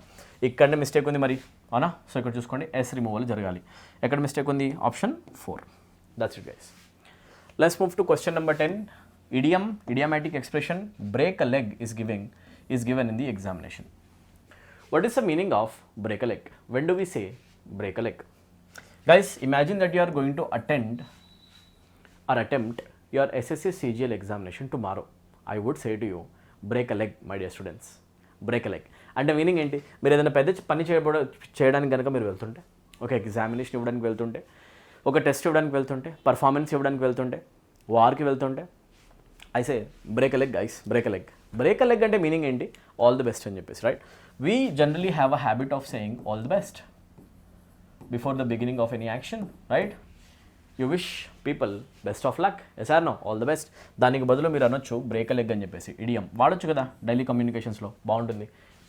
ఇక్కడ మిస్టేక్ ఉంది మరి, అవునా? సో ఇక్కడ చూసుకోండి, ఎస్ రిమూవల్ జరగాలి. ఎక్కడ మిస్టేక్ ఉంది? Option 4. That's it guys. Let's move to question number 10. Idiomatic expression break a leg is given in the examination. What is the meaning of break a leg? When do we say break a leg? Guys, imagine that you are going to attend or attempt your SSC CGL examination tomorrow. I would say to you, break a leg, my dear students. Break a leg. అంటే meaning ఏంటి? మీరు ఏదైనా పెద్ద పని చేయడానికి కనుక మీరు వెళ్తుంటే, ఒక ఎగ్జామినేషన్ ఇవ్వడానికి వెళ్తుంటే, ఒక టెస్ట్ ఇవ్వడానికి వెళ్తుంటే, పర్ఫార్మెన్స్ ఇవ్వడానికి వెళ్తుంటే, వార్కి వెళ్తుంటే, I say break a leg, guys. Break a leg. Break a leg అంటే మీనింగ్ ఏంటి? ఆల్ ది బెస్ట్ అని చెప్పేసి, right? We generally have a habit of saying all the best before the beginning of any action, right? You wish people best of luck, yes or no? All the best. దానికి బదులు మీరు అనొచ్చు break a leg అని చెప్పేసి. Idiom వాడొచ్చు కదా daily కమ్యూనికేషన్స్లో, బాగుంటుంది.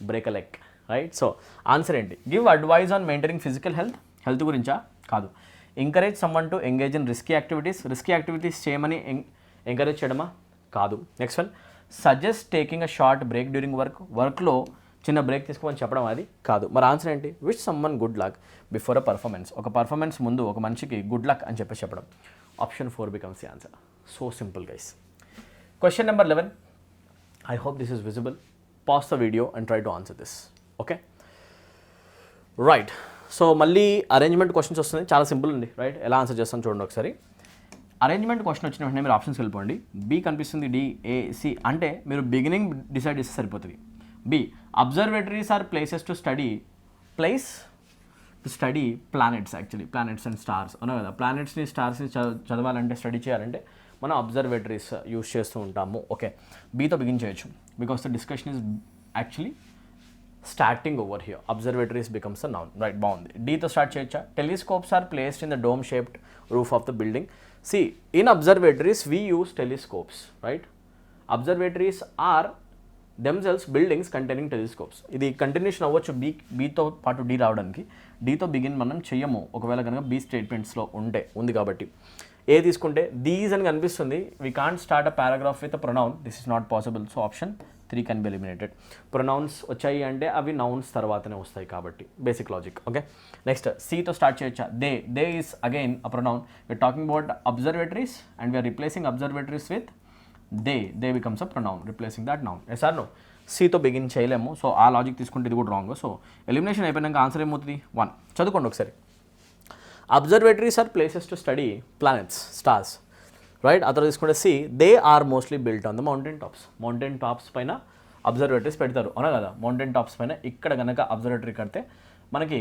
Break a leg, right? So answer ఏంటి? Give advice on maintaining physical health గురించా? కాదు. Encourage someone to engage in risky activities చేయమని ఎంకరేజ్ చేయడమా? కాదు. Next one, suggest taking a short break during వర్క్లో చిన్న బ్రేక్ తీసుకోమని చెప్పడం, అది కాదు. మరి ఆన్సర్ ఏంటి? Wish someone good luck before a performance. ఒక పర్ఫార్మెన్స్ ముందు ఒక మనిషికి గుడ్ లక్ అని చెప్పేసి చెప్పడం. Option 4 becomes the answer. So simple guys. Question number 11. I hope this is visible. Pause the video and try to answer this. Okay, right. So మళ్ళీ arrangement questions వస్తున్నాయి, చాలా సింపుల్ ఉంది, రైట్? ఎలా answer చేస్తాను చూడండి ఒకసారి. అరేంజ్మెంట్ క్వశ్చన్ వచ్చిన వెంటనే మీరు ఆప్షన్స్కి వెళ్ళిపోండి. బి కనిపిస్తుంది, డి, ఏ, సి అంటే మీరు బిగినింగ్ డిసైడ్ చేస్తే సరిపోతుంది. B, observatories are places to study planets. Actually planets and stars అవునా కదా? ప్లానెట్స్ని స్టార్స్ని చదవాలంటే, స్టడీ చేయాలంటే మనం అబ్జర్వేటరీస్ యూస్ చేస్తూ ఉంటాము. ఓకే, బీతో బిగిన్ చేయొచ్చు because the discussion is actually starting over here. Observatories becomes a noun, right? బాగుంది. డీతో స్టార్ట్ చేయొచ్చా? Telescopes are placed in the dome shaped roof of the building. See, in observatories, we use telescopes, right? Observatories are themselves buildings containing telescopes. ఇది continuation అవ్వచ్చు బీతో పాటు D రావడానికి. డీతో begin మనం చెయ్యము ఒకవేళ కనుక బీ స్టేట్మెంట్స్లో ఉంది కాబట్టి. ఏ తీసుకుంటే దీస్ అని కనిపిస్తుంది. We can't start a paragraph with a pronoun. This is not possible. So option 3 can be eliminated. Pronouns వచ్చాయి అంటే అవి నౌన్స్ తర్వాతనే వస్తాయి కాబట్టి, బేసిక్ లాజిక్. ఓకే, నెక్స్ట్ సీతో స్టార్ట్ చేయొచ్చా? They is again a pronoun. We are talking about observatories and we are replacing observatories with they becomes a pronoun, replacing that noun. Yes or no? సీతో begin చేయలేము. So ఆ logic తీసుకుంటే ఇది కూడా wrong. So elimination అయిపోయినాక answer ఏమవుతుంది? 1. చదువుకోండి ఒకసారి. Observatories are places to study planets, stars, right? ఆ తర్వాత తీసుకుంటే C, they are mostly built on the mountain tops పైన అబ్జర్వేటరీస్ పెడతారు, అవునా కదా? మౌంటైన్ టాప్స్ పైన ఇక్కడ కనుక అబ్జర్వేటరీ కడితే మనకి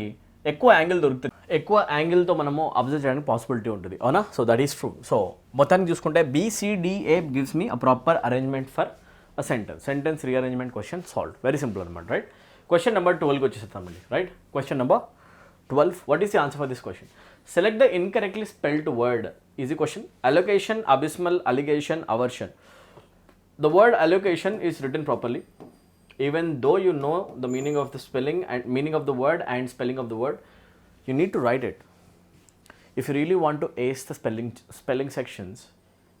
ఎక్కువ యాంగిల్ దొరుకుతుంది, ఎక్కువ యాంగిల్తో మనము అబ్జర్వ్ చేయడానికి పాసిబిలిటీ ఉంటుంది, అవునా? So that is true. So మొత్తానికి చూసుకుంటే BCDA gives me a proper arrangement for a sentence rearrangement question solve. Very simple అనమాట, రైట్? క్వశ్చన్ నెంబర్ 12కి వచ్చేస్తామండి, right? Question number 12. What is the answer for this question? Select the incorrectly spelled word. Easy question. Allocation, abysmal, allegation, aversion. The word allocation is written properly. Even though you know the meaning of the spelling and meaning of the word and spelling of the word, you need to write it. If you really want to ace the spelling sections,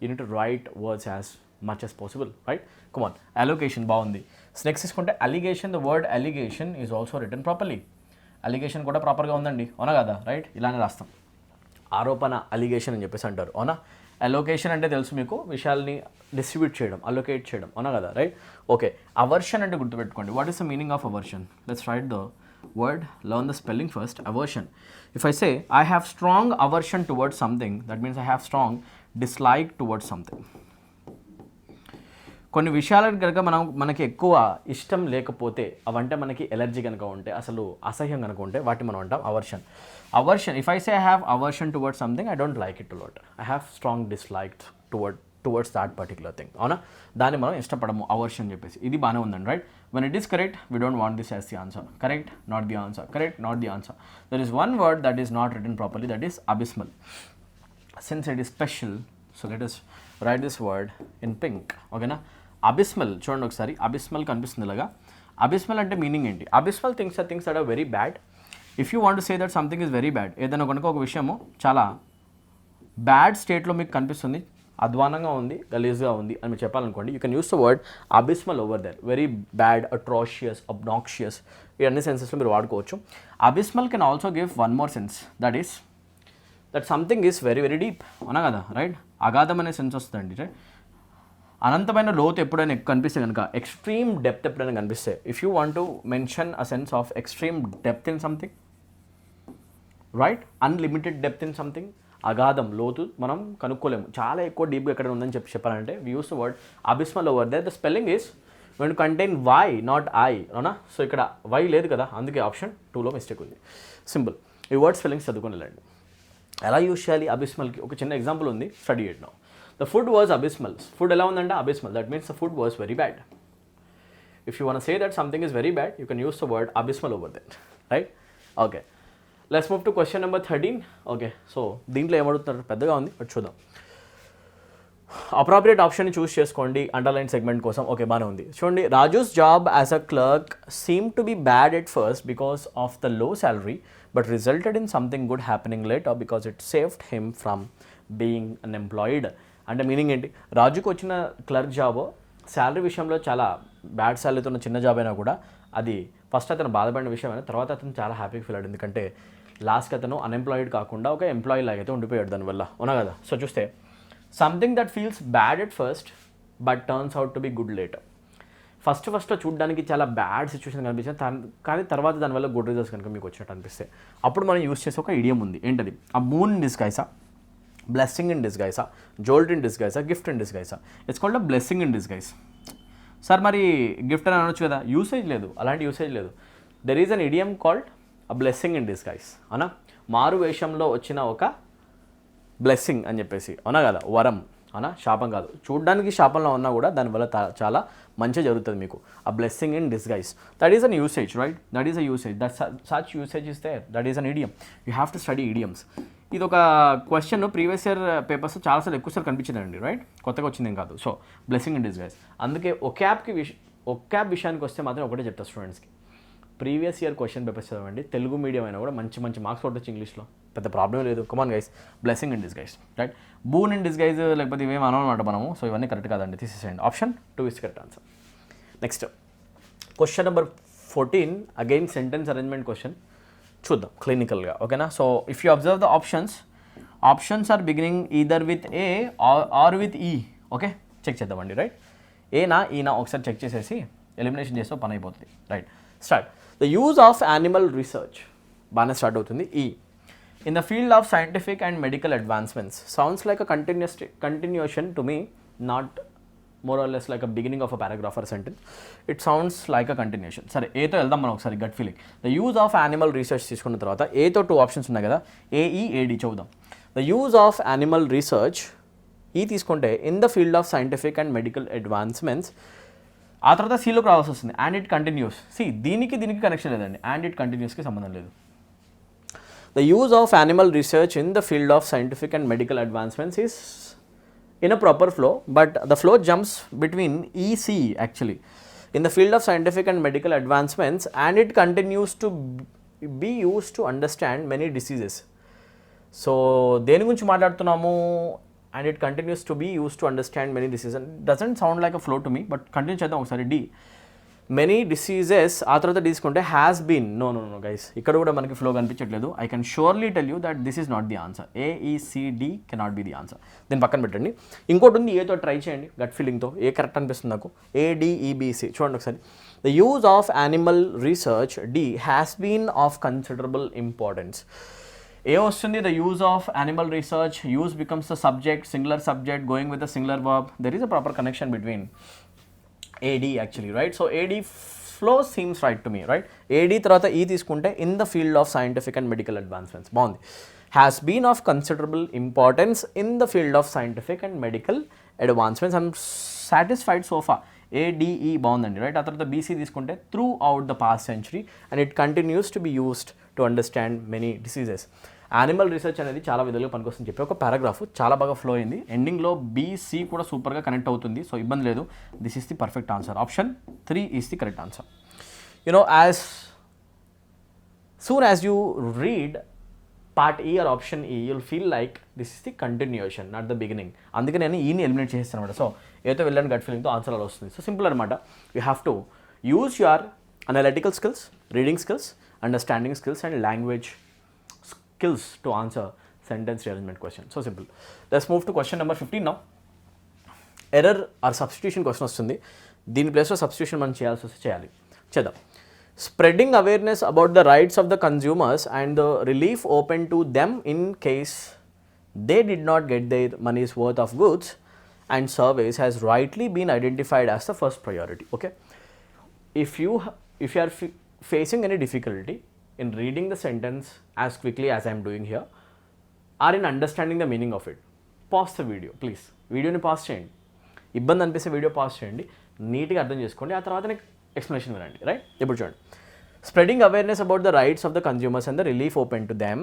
you need to write words as much as possible, right? Come on. Allocation బాగుంది. Next తీసుకుంటే allegation. The word allegation is also written properly. Allegation కూడా ప్రాపర్గా ఉందండి, అవునా కదా? Right? ఇలానే రాస్తాం. ఆరోపణ అలిగేషన్ అని చెప్పేసి అంటారు, అవునా? అలోకేషన్ అంటే తెలుసు మీకు, విషయాల్ని డిస్ట్రిబ్యూట్ చేయడం, అలొకేట్ చేయడం, అవునా కదా? రైట్? ఓకే, అవర్షన్ అంటే గుర్తుపెట్టుకోండి. What is the meaning of aversion? Let's write the word, learn the spelling first. Aversion. If I say I have strong aversion towards something, that means I have strong dislike towards something. కొన్ని విషయాలకు కనుక మనకి ఎక్కువ ఇష్టం లేకపోతే, అవంటే మనకి allergy కనుక ఉంటే, అసలు అసహ్యం కనుక ఉంటే, వాటిని మనం అంటాం aversion. If I say I have aversion towards something, I don't like it lot. I have strong dislike towards that particular thing, అవునా? దాన్ని మనం ఇష్టపడము, అవర్షన్ చెప్పేసి. ఇది బాగానే ఉందండి, right? When it is correct, we don't want this as the answer. Correct, not the answer. Correct, not the answer. There is one word that is not written properly, that is abysmal. Since it is special, so let us write this word in pink. ఓకేనా? Abysmal చూడండి ఒకసారి. Abysmal కనిపిస్తుంది ఇలాగా. Abysmal అంటే meaning ఏంటి? Abysmal things that are very bad. If you want to say that something is very bad, ఏదైనా కనుక ఒక విషయము చాలా బ్యాడ్ స్టేట్లో మీకు కనిపిస్తుంది, అధ్వానంగా ఉంది, గలీజ్గా ఉంది అని మీరు చెప్పాలనుకోండి, you can use the word abysmal over there. Very bad, atrocious, obnoxious, ఈ అన్ని సెన్సెస్లో మీరు వాడుకోవచ్చు. Abysmal can also give one more sense, that is that something is very very deep, అవునా కదా, రైట్. అగాధం అనే సెన్స్ వస్తుందండి, రైట్. అనంతమైన లోతు ఎప్పుడైనా కనిపిస్తే కనుక, ఎక్స్ట్రీమ్ డెప్త్ ఎప్పుడైనా కనిపిస్తే, if you want to mention a sense of extreme depth in something, right, unlimited depth in something, అగాధం, లోతు మనం కనుక్కోలేము, చాలా ఎక్కువ డీప్గా ఎక్కడ ఉందని చెప్పాలంటే we use the word abysmal over there. The spelling is when contain Y, not I, అవునా. సో ఇక్కడ వై లేదు కదా, అందుకే ఆప్షన్ 2లో మిస్టేక్ ఉంది. సింపుల్. ఈ వర్డ్ స్పెల్లింగ్స్ చదువుకొని వెళ్ళండి. ఎలా యూస్ చేయాలి అబిస్మల్కి ఒక చిన్న ఎగ్జాంపుల్ ఉంది, study it now. The food was abysmal. Food ఎలా ఉందంటే abysmal, that means the food was very bad. If you want say that something is very bad, you can use the word abysmal over that, right. Okay, let's move to question number 13. Okay, so దీంట్లో ఏమడుగుతున్నారు, పెద్దగా ఉంది but చూద్దాం. Appropriate ఆప్షన్ని చూస్ చేసుకోండి underline segment కోసం. Okay, బాగానే ఉంది. చూడండి, Raju's job as a clerk seem to be bad at first because of the low salary but resulted in something good happening later because it saved him from being unemployed. అంటే meaning ఏంటి, రాజుకు వచ్చిన clerk job salary విషయంలో చాలా bad శాలరీతో ఉన్న చిన్న job అయినా కూడా అది ఫస్ట్ అతను బాధపడిన విషయం అయినా తర్వాత అతను చాలా హ్యాపీగా ఫీల్ అయ్యాడు, ఎందుకంటే లాస్ట్కి అతను అన్ఎంప్లాయిడ్ కాకుండా ఒక ఎంప్లాయీ లాగైతే ఉండిపోయాడు దానివల్ల, అవునా కదా. సో చూస్తే something that feels bad at first but turns out to be good later. First చూడడానికి చాలా బ్యాడ్ సిచ్యువేషన్ కనిపించింది, కానీ తర్వాత దానివల్ల గుడ్ రిజల్ట్స్ కనుక మీకు వచ్చినట్టు అనిపిస్తే అప్పుడు మనం యూస్ చేసే ఒక ఇడియం ఉంది. ఏంటది, ఆ మూన్ ఇన్ డిస్గైసా, బ్లెస్సింగ్ ఇన్ డిస్గైసా, జోల్ట్ ఇన్ డిస్గైసా, గిఫ్ట్ ఇన్ డిస్గైసా. It's called a blessing in disguise. Sir మరి గిఫ్ట్ అని అనొచ్చు కదా, యూసేజ్ లేదు, అలాంటి యూసేజ్ లేదు. There is an idiom called a blessing in disguise, అవునా. మారు వేషంలో వచ్చిన ఒక బ్లెస్సింగ్ అని చెప్పేసి, అవునా కదా, వరం, అవునా, శాపం కాదు. చూడడానికి శాపంలో ఉన్నా కూడా దానివల్ల చాలా మంచి జరుగుతుంది మీకు. A blessing in disguise, that is an usage, right. That is a usage, that such usage is there, that is an idiom. You have to study idioms. ఇది ఒక క్వశ్చన్ ప్రీవియస్ ఇయర్ పేపర్స్ చాలాసార్లు ఎక్కువసార్లు కనిపించిందండి, right. కొత్తగా వచ్చిందేం కాదు. So blessing in disguise. అందుకే ఒక్యాబ్ విషయానికి వస్తే మాత్రం ఒకటే చెప్తా స్టూడెంట్స్కి, ప్రీవియస్ ఇయర్ క్వశ్చన్ పేపర్స్ చదవండి. తెలుగు మీడియం అయినా కూడా మంచి మార్క్స్ కొట్టచ్చు ఇంగ్లీష్లో, పెద్ద ప్రాబ్లం లేదు. Come on guys, blessing in disguise, right. Boon in disguise లేకపోతే ఇవేం అనమాట మనము. సో ఇవన్నీ కరెక్ట్ కాదండి, తీసేసేయండి. Option 2 is correct answer. Next question number 14, again sentence arrangement question. చూద్దాం క్లినికల్గా, ఓకేనా. So if you observe the options are beginning either with A or with E. Okay, check చేద్దామండి, రైట్. ఏనా ఈనా ఒకసారి చెక్ చేసేసి ఎలిమినేషన్ చేస్తే పని అయిపోతుంది, right. Start. The use of animal research, బాగానే స్టార్ట్ అవుతుంది. ఈ in the field of scientific and medical advancements sounds like a continuation to me, not more or less like a beginning of a paragraph or sentence. It sounds like a continuation. సరే, ఏతో వెళ్దాం మనం ఒకసారి, gut feeling. The use of animal research తీసుకున్న తర్వాత ఏతో 2 options ఉన్నాయి కదా, ఏఈ ఏడి చదువుదాం. The use of animal research ఈ తీసుకుంటే in the field of scientific and medical advancements, ఆ తర్వాత సీలోకి రావాల్సి వస్తుంది. And it continues. దీనికి కనెక్షన్ లేదండి, అండ్ ఇట్ కంటిన్యూస్కి సంబంధం లేదు. The use of animal research in the field of scientific and medical advancements is in a proper flow, but the flow jumps between EC actually in the field of scientific and medical advancements, and it continues to be used to understand many diseases. So దేని గురించి మాట్లాడుతున్నాము, and it continues to be used to understand many diseases. Doesn't sound like a flow to me, but continue చేద్దాం ఒకసారి. D, many diseases, ఆ తర్వాత తీసుకుంటే has been. No guys, ఇక్కడ కూడా మనకి ఫ్లో కనిపించట్లేదు. I can surely tell you that this is not the answer. AECD cannot be the answer. దీన్ని పక్కన పెట్టండి. ఇంకోటి ఉంది, ఏతో ట్రై చేయండి గట్ ఫీలింగ్తో. ఏ కరెక్ట్ అనిపిస్తుంది నాకు. ఏడిఈబిసి చూడండి ఒకసారి. The use of animal research, D, has been of considerable importance. A వస్తుంది, the use of animal research, use becomes the subject, singular subject going with the singular verb. There is a proper connection between AD actually, right? So AD flow seems right to me, right? AD తర్వాత E తీసుకుంటే in the field of scientific and medical advancements, బాగుంది. has been of considerable importance in the field of scientific and medical advancements. I'm satisfied so far. ADE బాగుందండి, right. ఆ తర్వాత BC తీసుకుంటే through out the past century and it continues to be used to understand many diseases. Animal research అనేది చాలా విధాలుగా పనికొస్తుంది చెప్పి ఒక పారాగ్రాఫ్ చాలా బాగా ఫ్లో అయింది. ఎండింగ్లో BC కూడా సూపర్గా కనెక్ట్ అవుతుంది. సో ఇబ్బంది లేదు. This is the perfect answer. Option 3 is the correct answer. As soon as you read part ఈ ఆర్ ఆప్షన్ ఈ you'll feel like this is the continuation not the beginning. అందుకే నేను ఈని eliminate చేస్తాను అనమాట. So ఏదో వెళ్ళని గట్ ఫీలింగ్తో answer అలా వస్తుంది. సో సింపుల్ అనమాట. You have to use your analytical skills, reading skills, understanding skills and language skills to answer sentence rearrangement question. So simple. Let's move to question number 15 now. Error or substitution question వస్తుంది. దీని ప్లేస్లో substitution మనం చేయాల్సి వస్తే చేయాలి. చేద్దాం. Spreading awareness about the rights of the consumers and the relief open to them in case they did not get their money's worth of goods and service has rightly been identified as the first priority. Okay. If you are facing any difficulty in reading the sentence as quickly as I am doing here or in understanding the meaning of it, pause the video please. వీడియోని pass చేయండి. ఇబ్బంది అనిపిస్తే video pause చేయండి, నీట్గా అర్థం చేసుకోండి, ఆ తర్వాత నీకు ఎక్స్ప్లెనేషన్ వినండి. రైట్, ఇప్పుడు చూడండి. Spreading awareness about the rights of the consumers and the relief open to them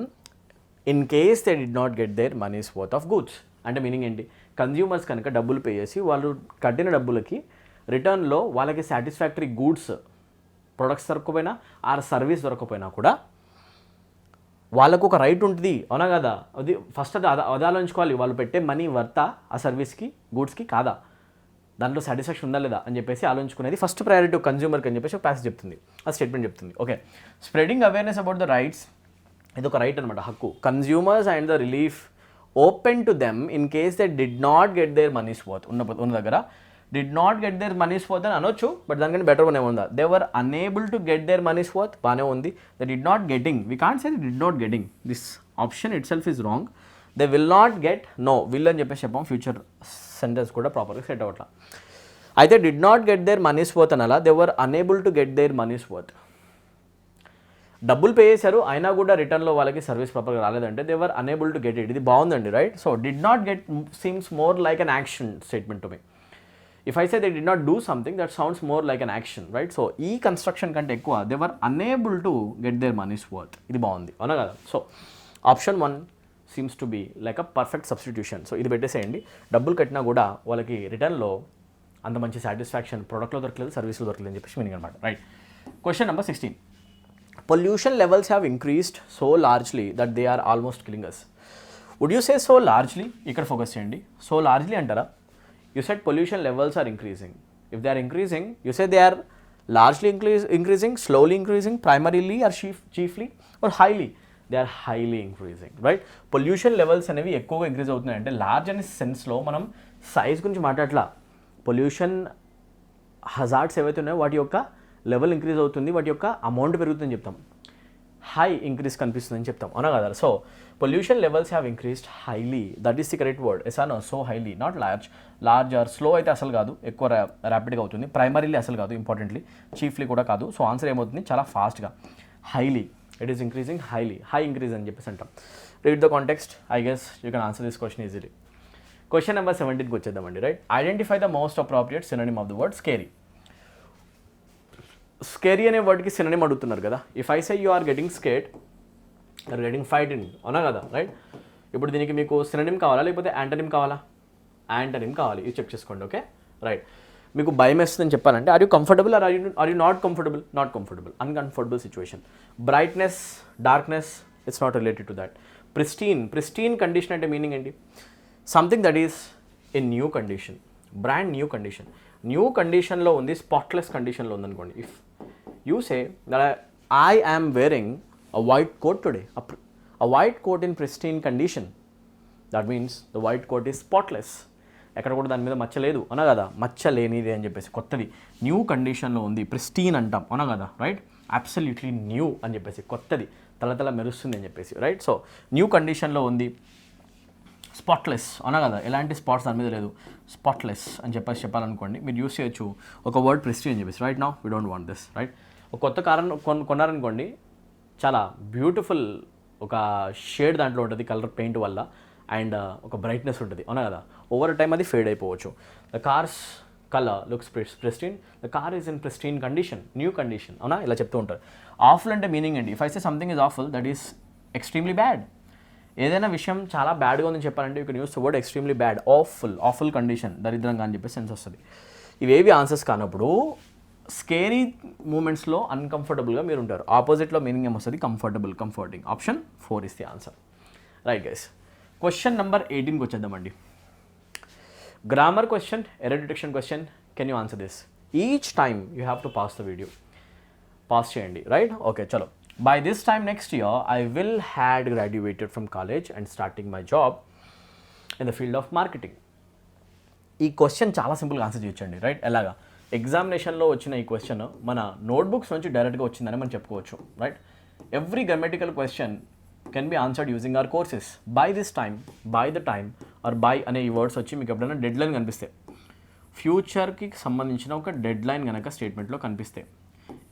in case they did not get their money's worth of goods. అంటే మీనింగ్ ఏంటి? కన్జ్యూమర్స్ కనుక డబ్బులు పే చేసి వాళ్ళు కట్టిన డబ్బులకి రిటర్న్లో వాళ్ళకి సాటిస్ఫాక్టరీ గూడ్స్, ప్రొడక్ట్స్ దొరకకపోయినా ఆర్ సర్వీస్ దొరకకపోయినా కూడా వాళ్ళకు ఒక రైట్ ఉంటుంది, అవునా కదా? అది ఫస్ట్ అది ఆలోచించుకోవాలి. వాళ్ళు పెట్టే మనీ వర్తా ఆ సర్వీస్కి, గూడ్స్కి కాదా, దాంట్లో సాటిస్ఫాక్షన్ ఉందా లేదా అని చెప్పేసి ఆలోచించుకునేది ఫస్ట్ ప్రయారిటీ కన్జ్యూమర్కి అని చెప్పేసి ఒక ప్యాసేజ్ చెప్తుంది, ఆ స్టేట్మెంట్ చెప్తుంది. Okay, spreading awareness about the rights, ఇది ఒక రైట్ అనమాట, హక్కు. Consumers and the relief open to them in case they did not get their money's worth. ఉన్న దగ్గర did not get their money's worth అని అనొచ్చు, బట్ దానికంటే బెటర్ వన్ ఏముందా? They were unable to get their money's worth, బాగానే ఉంది. They did not getting, we can't say they did not getting, this option itself is wrong. They will not get, no will అని చెప్పేసి చెప్పాం, future sentence కూడా ప్రాపర్గా set అవ్వట్లా. అయితే did not get their money's worth అనాలా, they were unable to get their money's worth. డబ్బులు pay చేశారు అయినా కూడా రిటర్న్లో వాళ్ళకి సర్వీస్ ప్రాపర్గా రాలేదంటే they were unable to get it. ఇది బాగుందండి, right? So did not get seems more like an action statement to me. If I say they did not do something, that sounds more like an action, right? So ఈ construction కంటే ఎక్కువ they were unable to get their money's worth. ఇది బాగుంది, అవునా కదా? So option 1 seems to be like a perfect substitution. So ఇది పెట్టేసేయండి. డబ్బులు కట్టినా కూడా వాళ్ళకి రిటర్న్లో అంత మంచి సాటిస్ఫాక్షన్ ప్రొడక్ట్లో దొరకలేదు, సర్వీస్లో దొరకలేదు అని చెప్పేసి మీనింగ్ అనమాట, right? Question number 16. Pollution levels have increased so largely that they are almost killing us. Would you say so largely? ఇక్కడ ఫోకస్ చేయండి. సో లార్జ్లీ అంటారా? You said pollution levels are increasing. If they are increasing, you say they are largely increasing, slowly increasing, primarily or chiefly or highly? They are highly increasing, right? Pollution levels అనేవి ఎక్కువగా increase అవుతున్నాయి అంటే large అనే సెన్స్లో మనం size గురించి మాట్లాడట్లా. Pollution hazards ఏవైతే ఉన్నాయో వాటి యొక్క లెవెల్ ఇంక్రీజ్ అవుతుంది, వాటి యొక్క అమౌంట్ పెరుగుతుందని చెప్తాం. హై ఇంక్రీజ్ కనిపిస్తుందని చెప్తాం, అవునా కదా? So pollution levels have increased highly, that is the correct word. Yes or no? So highly, not large. Large or slow అయితే అసలు కాదు, ఎక్కువ ర్యాపిడ్గా అవుతుంది. ప్రైమరీలీ అసలు కాదు, ఇంపార్టెంట్లీ చీఫ్లీ కూడా కాదు. సో ఆన్సర్ ఏమవుతుంది? చాలా ఫాస్ట్గా, highly. It is increasing highly, high increase అని చెప్పేసి అంటాం. Read the context, I guess you can answer this question easily. Question number 17కి వచ్చేద్దామండి, right? Identify the most appropriate synonym of the word scary. Scary అనే వర్డ్కి synonym అడుగుతున్నారు కదా. If I say you are getting scared, are getting frightened, అవునా కదా, right? ఇప్పుడు దీనికి మీకు సినోనిమ్ కావాలా లేకపోతే యాంటనిమ్ కావాలా? యాంటనిమ్ కావాలి, ఇది చెక్ చేసుకోండి. Okay, right. మీకు భయం వేస్తుందని చెప్పాలంటే are you comfortable are you not comfortable? Not comfortable, uncomfortable situation. Brightness, darkness, it's not related to that. Pristine condition అంటే మీనింగ్ ఏంటి? Something that is in new condition, brand new condition. New కండిషన్లో ఉంది, spotless కండిషన్లో ఉందనుకోండి. If you say that I am wearing a white coat today, a white coat in pristine condition, that means the white coat is spotless. ఎక్కడ కూడా దాని మీద మచ్చ లేదు, అవునా కదా? మచ్చ లేనిది అని చెప్పేసి, కొత్తది, న్యూ కండిషన్లో ఉంది, ప్రిస్టీన్ అంటాం, అవునా కదా, రైట్? అబ్సల్యూట్లీ న్యూ అని చెప్పేసి, కొత్తది, తల మెరుస్తుంది అని చెప్పేసి, రైట్? సో న్యూ కండిషన్లో ఉంది, స్పాట్లెస్, అవునా కదా, ఎలాంటి స్పాట్స్ దాని మీద లేదు, స్పాట్లెస్ అని చెప్పేసి చెప్పాలనుకోండి, మీరు యూస్ చేయొచ్చు ఒక వర్డ్ ప్రిస్టీన్ అని చెప్పేసి. Right now we don't want this, right? ఒక కొత్త కార్ కొన్నారనుకోండి, చాలా బ్యూటిఫుల్ ఒక షేడ్ దాంట్లో ఉంటుంది కలర్ పెయింట్ వల్ల, అండ్ ఒక బ్రైట్నెస్ ఉంటుంది, అవునా కదా? ఓవర్ టైమ్ అది ఫేడ్ అయిపోవచ్చు. The cars colour looks pristine, the car is in pristine condition, new condition, అవునా? ఇలా చెప్తూ ఉంటారు. ఆఫుల్ అంటే మీనింగ్ ఏంటి? If I say something is awful, that is extremely bad. ఏదైనా విషయం చాలా బ్యాడ్గా ఉందని చెప్పాలంటే you can use the word extremely bad. Awful condition, దరిద్రంగా అని చెప్పి సెన్స్ వస్తుంది. ఇవేవి ఆన్సర్స్ కానప్పుడు స్కేరీ మూమెంట్స్లో అన్కంఫర్టబుల్గా మీరు ఉంటారు. ఆపోజిట్లో మీనింగ్ ఏమొస్తుంది? Comfortable, comforting. Option 4 is the answer. Right guys, question number 18కి వచ్చేద్దామండి. Grammar question, error detection question. Can you answer this? Each time you have to pause the video. Pause చేయండి. Right, okay, చలో. By this time next year I will had graduated from college and starting my job in the field of marketing. ఈ question చాలా సింపుల్గా answer చేయొచ్చండి. Right, ఎలాగా? ఎగ్జామినేషన్లో వచ్చిన ఈ క్వశ్చన్ మన నోట్బుక్స్ నుంచి డైరెక్ట్గా వచ్చిందని మనం చెప్పుకోవచ్చు. Right, every grammatical question can be answered using our courses. By this time, by the time or by అనే ఈ వర్డ్స్ వచ్చి మీకు ఎప్పుడైనా డెడ్ లైన్ కనిపిస్తే, ఫ్యూచర్కి సంబంధించిన ఒక డెడ్ లైన్ కనుక స్టేట్మెంట్లో కనిపిస్తే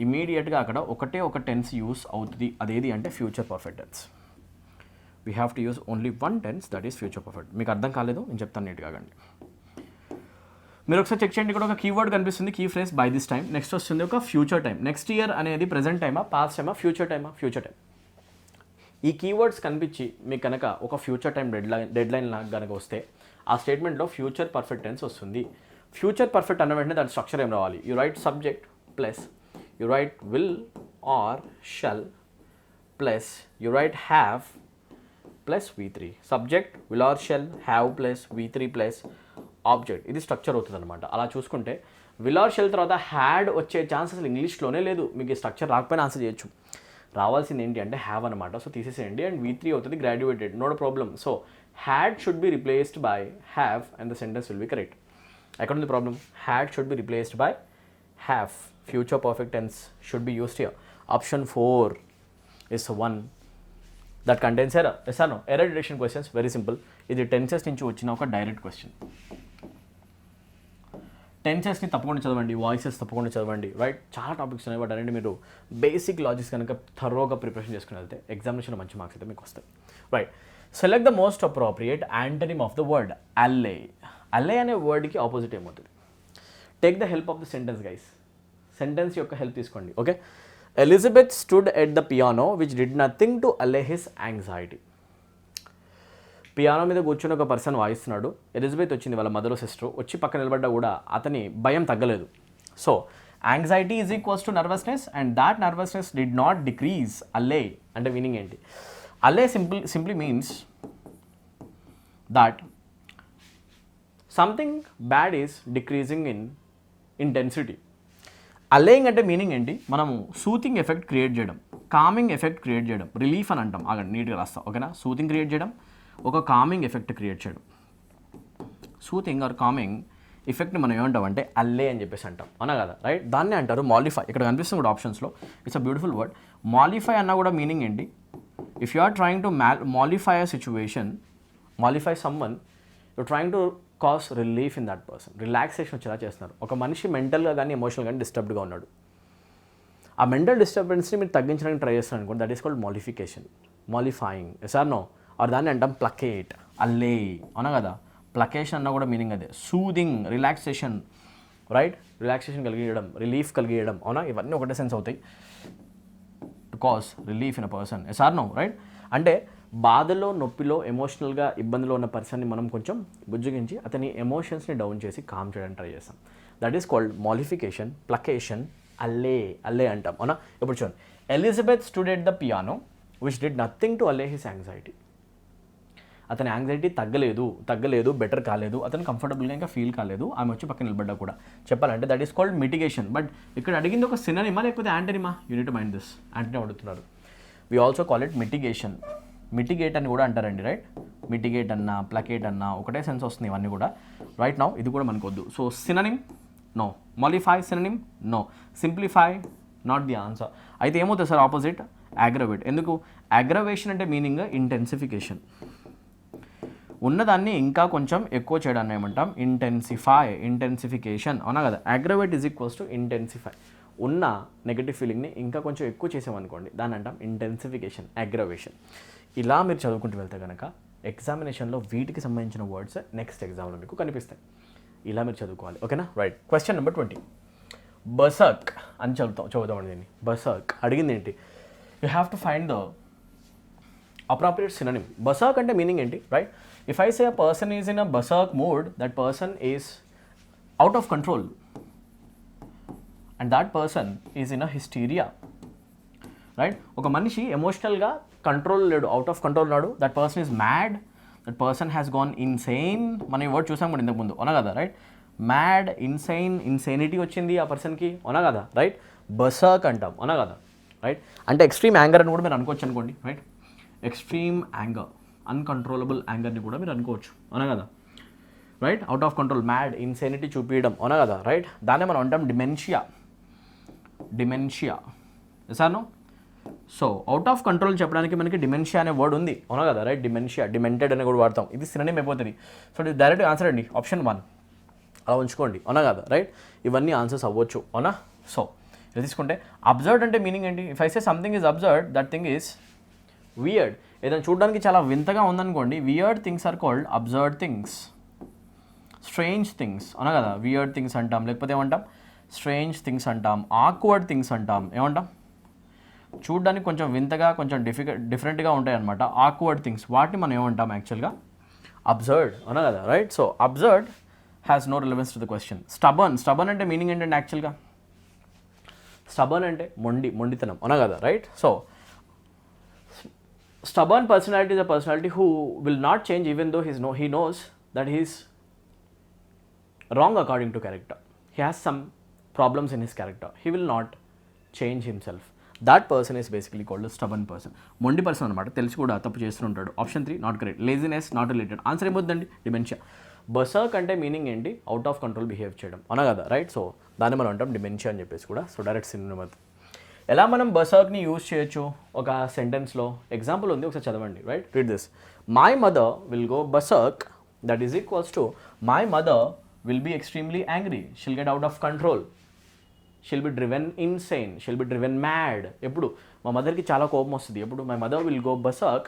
ఇమీడియట్గా అక్కడ ఒక టెన్స్ యూస్ అవుతుంది. అదేది అంటే future perfect tense. We have to use only one tense, that is future perfect. మీకు అర్థం కాలేదు, నేను చెప్తాను నీట్గా అండి. మీరు ఒకసారి చెక్ చేయండి. ఇక్కడ ఒక కీవర్డ్ కనిపిస్తుంది, key phrase by this time. Next వస్తుంది ఒక ఫ్యూచర్ టైం. నెక్స్ట్ ఇయర్ అనేది ప్రెజెంట్ టైమా, పాస్ట్ టైమా, ఫ్యూచర్ టైమా? Future time. ఈ కీవర్డ్స్ కనిపించి మీకు కనుక ఒక ఫ్యూచర్ టైం డెడ్ లైన్ కనుక వస్తే ఆ స్టేట్మెంట్లో ఫ్యూచర్ పర్ఫెక్ట్ టెన్స్ వస్తుంది. ఫ్యూచర్ పర్ఫెక్ట్ అన్న వెంటనే దాని స్ట్రక్చర్ ఏం రావాలి? You right subject plus you right will or shall plus you right have plus V3. Subject, will or shall, have plus V3 plus object. ఇది స్ట్రక్చర్ అవుతుంది అనమాట. అలా చూసుకుంటే విల్ ఆర్ షెల్ తర్వాత హ్యాడ్ వచ్చే ఛాన్స్ అసలు ఇంగ్లీష్లోనే లేదు. మీకు ఈ స్ట్రక్చర్ రాకపోయినా ఆన్సర్ చేయొచ్చు. రావాల్సింది ఏంటి అంటే హ్యావ్ అనమాట. సో తీసేసేయండి అండ్ V3 అవుతుంది graduated, no problem. So had should be replaced by have and the sentence will be correct. ఎక్కడ ఉంది problem? Had should be replaced by have. Future perfect tense should be used here. Option 4 is 1 that contains error. Yes or no? Error detection questions very simple. ఇది tenses నుంచి వచ్చిన ఒక direct question. టెన్సెస్ని తప్పకుండా చదవండి, voices తప్పకుండా చదవండి. Right, చాలా topics ఉన్నాయి. బట్ అనేది మీరు బేసిక్ లాజిక్స్ కనుక థరోగా ప్రిపరేషన్ చేసుకుని వెళ్తే ఎగ్జామినేషన్లో మంచి మార్క్స్ అయితే మీకు వస్తాయి. Right, select the most appropriate antonym of the word అల్లే. అల్లే అనే వర్డ్కి ఆపోజిట్ ఏమవుతుంది? Take the help of the sentence guys. Sentence యొక్క హెల్ప్ తీసుకోండి. Okay, Elizabeth stood at the piano which did nothing to Alle his anxiety. Piano మీద కూర్చొని ఒక person వాయిస్తున్నాడు. Elizabeth వచ్చింది, వాళ్ళ mother sister వచ్చి పక్కన నిలబడ్డా కూడా అతని భయం తగ్గలేదు. So anxiety is equals to nervousness and that nervousness did not decrease. Allay అంటే మీనింగ్ ఏంటి? Allay simply means that something bad is decreasing in intensity. Allaying అంటే మీనింగ్ ఏంటి? మనము సూతింగ్ ఎఫెక్ట్ క్రియేట్ చేయడం, కామింగ్ ఎఫెక్ట్ క్రియేట్ చేయడం, relief అని అంటాం. ఆగండి, నీట్గా రాస్తాం. ఓకేనా? సూతింగ్ క్రియేట్ చేయడం, ఒక కామింగ్ ఎఫెక్ట్ క్రియేట్ చేయడం. సూతింగ్ ఆర్ కామింగ్ ఎఫెక్ట్ని మనం ఏమంటాం అంటే అల్లే అని చెప్పేసి అంటాం, అవునా కదా? రైట్, దాన్ని అంటారు మాలిఫై. ఇక్కడ కనిపిస్తుంది కూడా ఆప్షన్స్లో. It's a beautiful word. Mollify అన్న కూడా మీనింగ్ ఏంటి? If you are trying to mollify a situation, mollify someone, you trying to cause relief in that person. Relaxation వచ్చేలా చేస్తున్నారు. ఒక మనిషి మెంటల్గా కానీ ఎమోషనల్ కానీ డిస్టర్బ్డ్గా ఉన్నాడు. ఆ మెంటల్ డిస్టర్బెన్స్ని మీరు తగ్గించడానికి ట్రై చేస్తున్నారు అనుకోండి, that is called mollification, mollifying. Yes or no? Or దాన్ని అంటాం ప్లకేట్, అల్లే, అవునా కదా? ప్లకేషన్ అన్న కూడా మీనింగ్ అదే. Soothing, relaxation, right? రిలాక్సేషన్ కలిగియడం, రిలీఫ్ కలిగియడం, అవునా? ఇవన్నీ ఒకటే సెన్స్ అవుతాయి. To cause relief in a person. Yes or no? Right, అంటే బాధలో, నొప్పిలో, ఎమోషనల్గా ఇబ్బందిలో ఉన్న పర్సన్ని మనం కొంచెం బుజ్జగించి అతని ఎమోషన్స్ని డౌన్ చేసి కామ్ చేయడానికి ట్రై చేస్తాం. దట్ ఈస్ కాల్డ్ మాలిఫికేషన్, ప్లకేషన్, అల్లే. అల్లే అంటాం, అవునా? ఇప్పుడు చూడండి, Elizabeth stood at the piano which did nothing to Alle his anxiety. అతని యాంగ్జైటీ తగ్గలేదు, బెటర్ కాలేదు, అతను కంఫర్టబుల్గా ఇంకా ఫీల్ కాలేదు, ఆమె వచ్చి పక్కన నిలబడ్డా కూడా. చెప్పాలంటే that is called mitigation. But ఇక్కడ అడిగింది ఒక సినోనిమా లేకపోతే యాంటనిమా? You need mind this. యాంటనిమ్ అడుగుతున్నారు. We also call it mitigation. Mitigate అని కూడా అంటారండి. రైట్, మిటిగేట్ అన్నా, ప్లకేట్ అన్నా ఒకటే సెన్స్ వస్తుంది ఇవన్నీ కూడా. రైట్ నౌ ఇది కూడా మనకు వద్దు. So synonym no, mollify synonym no, simplify not the answer. అయితే ఏమవుతుంది సార్ ఆపోజిట్? అగ్రవేట్. ఎందుకు? అగ్రవేషన్ అంటే మీనింగ్ ఇంటెన్సిఫికేషన్. ఉన్నదాన్ని ఇంకా కొంచెం ఎక్కువ చేయడాన్ని ఏమంటాం? ఇంటెన్సిఫికేషన్, అవునా కదా? Aggravate is equals to intensify. ఉన్న నెగటివ్ ఫీలింగ్ని ఇంకా కొంచెం ఎక్కువ చేసామనుకోండి, దాన్ని అంటాం ఇంటెన్సిఫికేషన్, అగ్రవేషన్. ఇలా మీరు చదువుకుంటూ వెళ్తే కనుక ఎగ్జామినేషన్లో వీటికి సంబంధించిన వర్డ్స్ నెక్స్ట్ ఎగ్జామ్లో మీకు కనిపిస్తాయి. ఇలా మీరు చదువుకోవాలి, ఓకేనా? Right, question number 20. బర్సర్క్ అని చదువుతామండి దీన్ని. బర్సర్క్ అడిగింది ఏంటి? You have to find the appropriate synonym. Berserk అంటే మీనింగ్ ఏంటి? Right, if I say a person is in a berserk mood, that person is out of control. And that person is in a hysteria. Right, ఒక మనిషి ఎమోషనల్గా control లేడు, out of control ఉన్నాడు, that person is mad, that person has gone insane. మనం ఈ word చూసాం కూడా ఇంతకుముందు, అవునా కదా, రైట్. మ్యాడ్, ఇన్సెయిన్, ఇన్సెనిటీ వచ్చింది ఆ పర్సన్కి, అవునా కదా, రైట్. బర్సర్క్ అంటాం, అవునా కదా, రైట్. అంటే ఎక్స్ట్రీమ్ యాంగర్ అని కూడా మీరు అనుకోవచ్చు అనుకోండి, రైట్. ఎక్స్ట్రీమ్ యాంగర్, అన్కంట్రోలబుల్ యాంగర్ని కూడా మీరు అనుకోవచ్చు, అవునా కదా, right. Out of control, mad, insanity చూపించడం, అవునా కదా, రైట్. దాన్నే మనం అంటాం dementia. Sir so out of control చెప్పడానికి మనకి డిమెన్షియా అనే వర్డ్ ఉంది, అవునా కదా, రైట్. డిమెన్షియా, డిమెంటెడ్ అని కూడా వాడతాం, ఇది సినోనిమ్ అయిపోతుంది. సో ఇది డైరెక్ట్ ఆన్సర్ అండి, ఆప్షన్ 1 అలా ఉంచుకోండి, అవునా కదా, రైట్. ఇవన్నీ ఆన్సర్స్ అవ్వచ్చు, అవునా. సో ఇది తీసుకుంటే అబ్జర్వ్డ్ అంటే మీనింగ్ ఏంటి? If I say something is absurd, that thing is weird. ఏదైనా చూడడానికి చాలా వింతగా ఉందనుకోండి, weird things are called absurd things. Strange things, అవునా కదా, వియర్డ్ థింగ్స్ అంటాం, లేకపోతే ఏమంటాం, స్ట్రేంజ్ థింగ్స్ అంటాం, ఆక్వర్డ్ థింగ్స్ అంటాం, ఏమంటాం, చూడడానికి కొంచెం వింతగా, కొంచెం డిఫరెంట్గా ఉంటాయి అనమాట, ఆక్వర్డ్ థింగ్స్, వాటిని మనం ఏమంటాం యాక్చువల్గా, అబ్జర్వ్డ్, అవునా కదా, right. So absurd has no relevance to the question. Stubborn అంటే మీనింగ్ ఏంటంటే యాక్చువల్గా, స్టబర్న్ అంటే మొండితనం, అవునా కదా, right. So stubborn personality is a personality who will not change even though he knows that he is wrong according to character. He has some problems in his character. He will not change himself. That person is basically called a stubborn person. మొండి person అనమాట, తెలిసి కూడా తప్పు చేస్తుంటాడు. Option 3 not correct. Laziness not related. Answer ఏమవుతుందండి, dementia. బర్సర్క్ అంటే meaning ఏంటి, out of control behave చేయడం, అవునా కదా, రైట్. సో దాన్ని మనం అంటాం డిమెన్షియా అని చెప్పేసి కూడా. సో డైరెక్ట్ సినోనిమ్ అవుతుంది. ఎలా మనం బర్సర్క్ని యూజ్ చేయొచ్చు ఒక సెంటెన్స్లో, ఎగ్జాంపుల్ ఉంది, ఒకసారి చదవండి, right. Read this. My mother will go berserk, that is equals to my mother will be extremely angry. She'll get out of control. She'll be driven insane. She'll be driven mad. ఎప్పుడు మా మదర్కి చాలా కోపం వస్తుంది. ఎప్పుడు my mother will go berserk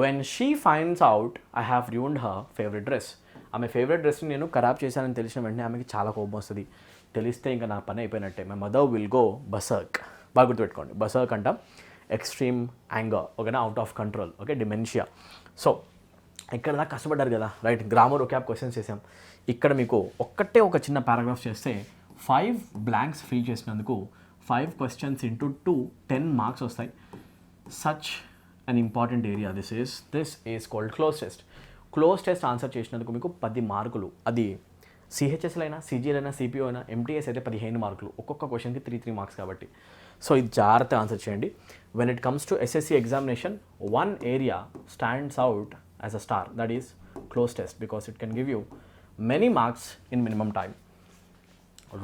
when she finds out I have ruined her favorite dress. ఆమె favourite డ్రెస్ని నేను ఖరాబ్ చేశానని తెలిసిన వెంటనే ఆమెకి చాలా కోపం వస్తుంది. తెలిస్తే ఇంకా నా పని అయిపోయినట్టే. My mother will go berserk. బాగా గుర్తుపెట్టుకోండి, బర్సర్క్ అంటాం ఎక్స్ట్రీమ్ యాంగర్, ఓకేనా, out of control, okay, dementia. So ఇక్కడ దాకా కష్టపడ్డారు కదా, రైట్. గ్రామర్ ఒకాబ్ క్వశ్చన్స్ చేసాం. ఇక్కడ మీకు ఒక చిన్న పారాగ్రాఫ్ చేస్తే 5 blanks ఫిల్ చేసినందుకు 5 questions into 2 10 మార్క్స్ వస్తాయి. Such an important area this is called cloze test. Cloze test answer చేసినందుకు మీకు 10 మార్కులు. అది సిహెచ్ఎస్లో అయినా, సిజిఎల్ అయినా, సిపిఓ అయినా, ఎంటీఎస్ అయితే 15 మార్కులు. ఒక్కొక్క క్వశ్చన్కి 3 మార్క్స్ కాబట్టి. సో ఇది జాగ్రత్తగా ఆన్సర్ చేయండి. When it comes to SSC examination, 1 area stands out as a star, that is cloze test, because it can give you many marks in minimum time.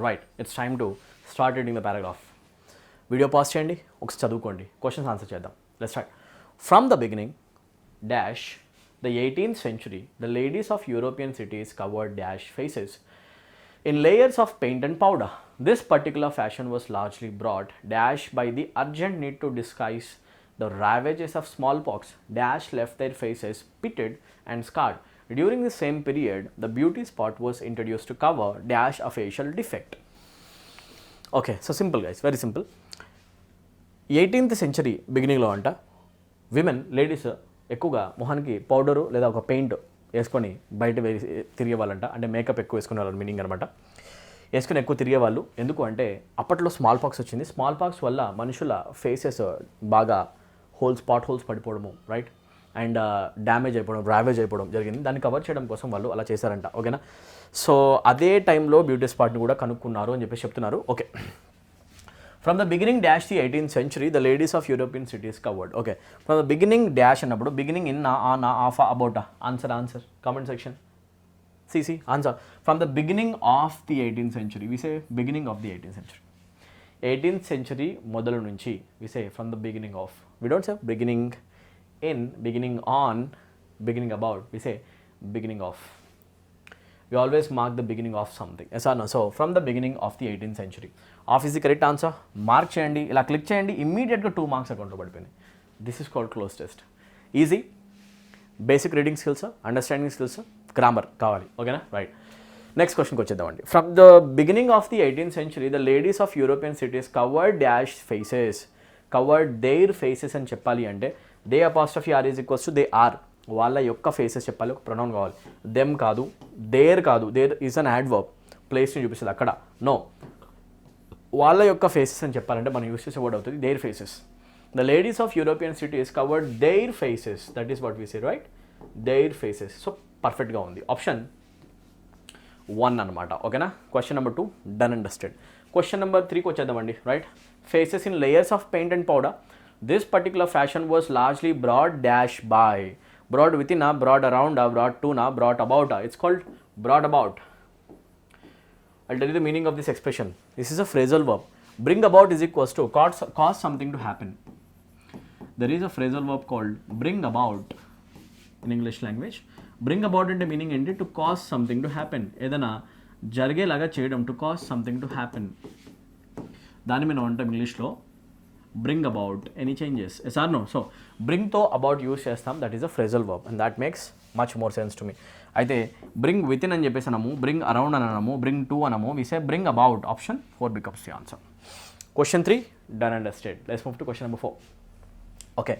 Right, it's time to start reading the paragraph. Video pause cheyandi, ఒకసారి చదువుకోండి, questions answer చేద్దాం. Let's start. From the beginning dash the 18th century, the ladies of European cities covered dash faces in layers of paint and powder. This particular fashion was largely brought dash by the urgent need to disguise the ravages of smallpox. Dash left their faces pitted and scarred. During the same period, the beauty spot was introduced to cover dash a facial defect. Okay, so simple guys, very simple. 18th century బిగినింగ్లో అంట women, ladies ఎక్కువగా మొహానికి powder లేదా ఒక paint వేసుకొని బయట తిరిగే వాళ్ళంట, అంటే మేకప్ ఎక్కువ వేసుకునే వాళ్ళు మీనింగ్ అనమాట. వేసుకుని ఎక్కువ తిరిగేవాళ్ళు. ఎందుకు అంటే అప్పట్లో స్మాల్ పాక్స్ వచ్చింది. స్మాల్ పాక్స్ వల్ల మనుషుల ఫేసెస్ బాగా స్పాట్ హోల్స్ పడిపోవడము, రైట్, అండ్ డ్యామేజ్ అయిపోవడం, ర్యావేజ్ అయిపోవడం జరిగింది. దాన్ని కవర్ చేయడం కోసం వాళ్ళు అలా చేశారంట, ఓకేనా. సో అదే టైంలో బ్యూటీ స్పాట్ని కూడా కనుక్కున్నారు అని చెప్పేసి చెప్తున్నారు. Okay, from the beginning dash the 18th century, the ladies of European cities covered. Okay, from the beginning dash అన్నప్పుడు beginning in, on, of, about, answer comment section. C answer. From the beginning of the 18th century, we say beginning of the 18th century. 18th century మొదలు నుంచి we say from the beginning of. We don't say beginning in, beginning on, beginning about. We say beginning of. We always mark the beginning of something. Yes or no? So from the beginning of the 18th century. Off is the correct answer. Mark cheyandi, ila click cheyandi, immediate ga 2 marks account lo padipoyinayi. This is called close test. Easy. Basic reading skills, understanding skills, grammar kavali. Okay na? Right. Next question ko cheddamandi. From the beginning of the 18th century, the ladies of European cities covered dash faces. Covered their faces అని చెప్పాలి అంటే they apostrophe are is equals to they are. వాళ్ళ యొక్క faces చెప్పాలి, ఒక pronoun కావాలి. Them కాదు, there కాదు, దేర్ ఈజ్ అన్ యాడ్వర్బ్, ప్లేస్ని చూపిస్తుంది అక్కడ. నో, వాళ్ళ యొక్క ఫేసెస్ అని చెప్పాలంటే మనం యూస్ చేసే వర్డ్ అవుతుంది their faces. The ladies of European cities covered their faces, that is what we say, right, their faces. So పర్ఫెక్ట్గా ఉంది ఆప్షన్ 1 అనమాట. ఓకేనా. Question number 2 done and dusted. Question number 3కి వచ్చేద్దామండి. Right, faces in layers of paint and powder. This particular fashion was largely brought dash by. Brought with in, brought around, brought to, brought about. It's called brought about. I'll tell you the meaning of this expression. This is a phrasal verb. Bring about is equals to cause something to happen. There is a phrasal verb called bring about in English language. Bring about అంటే meaning ఏంటి? To cause something to happen, ఏదైనా జరిగేలాగా చేయడం, to cause something to happen. దాన్ని మనం అంటాం ఇంగ్లీష్లో bring about any changes. Yes or no? So బ్రింగ్తో అబౌట్ యూస్ చేస్తాం, that is a phrasal verb and that makes much more sense to me. అయితే బ్రింగ్ విత్ ఇన్ అని చెప్పేసి అనము, bring around అని అనము, బ్రింగ్ టు అనము, we say bring about. Option 4 becomes the answer. Question 3 done and dusted. Let's move to question number 4. Okay.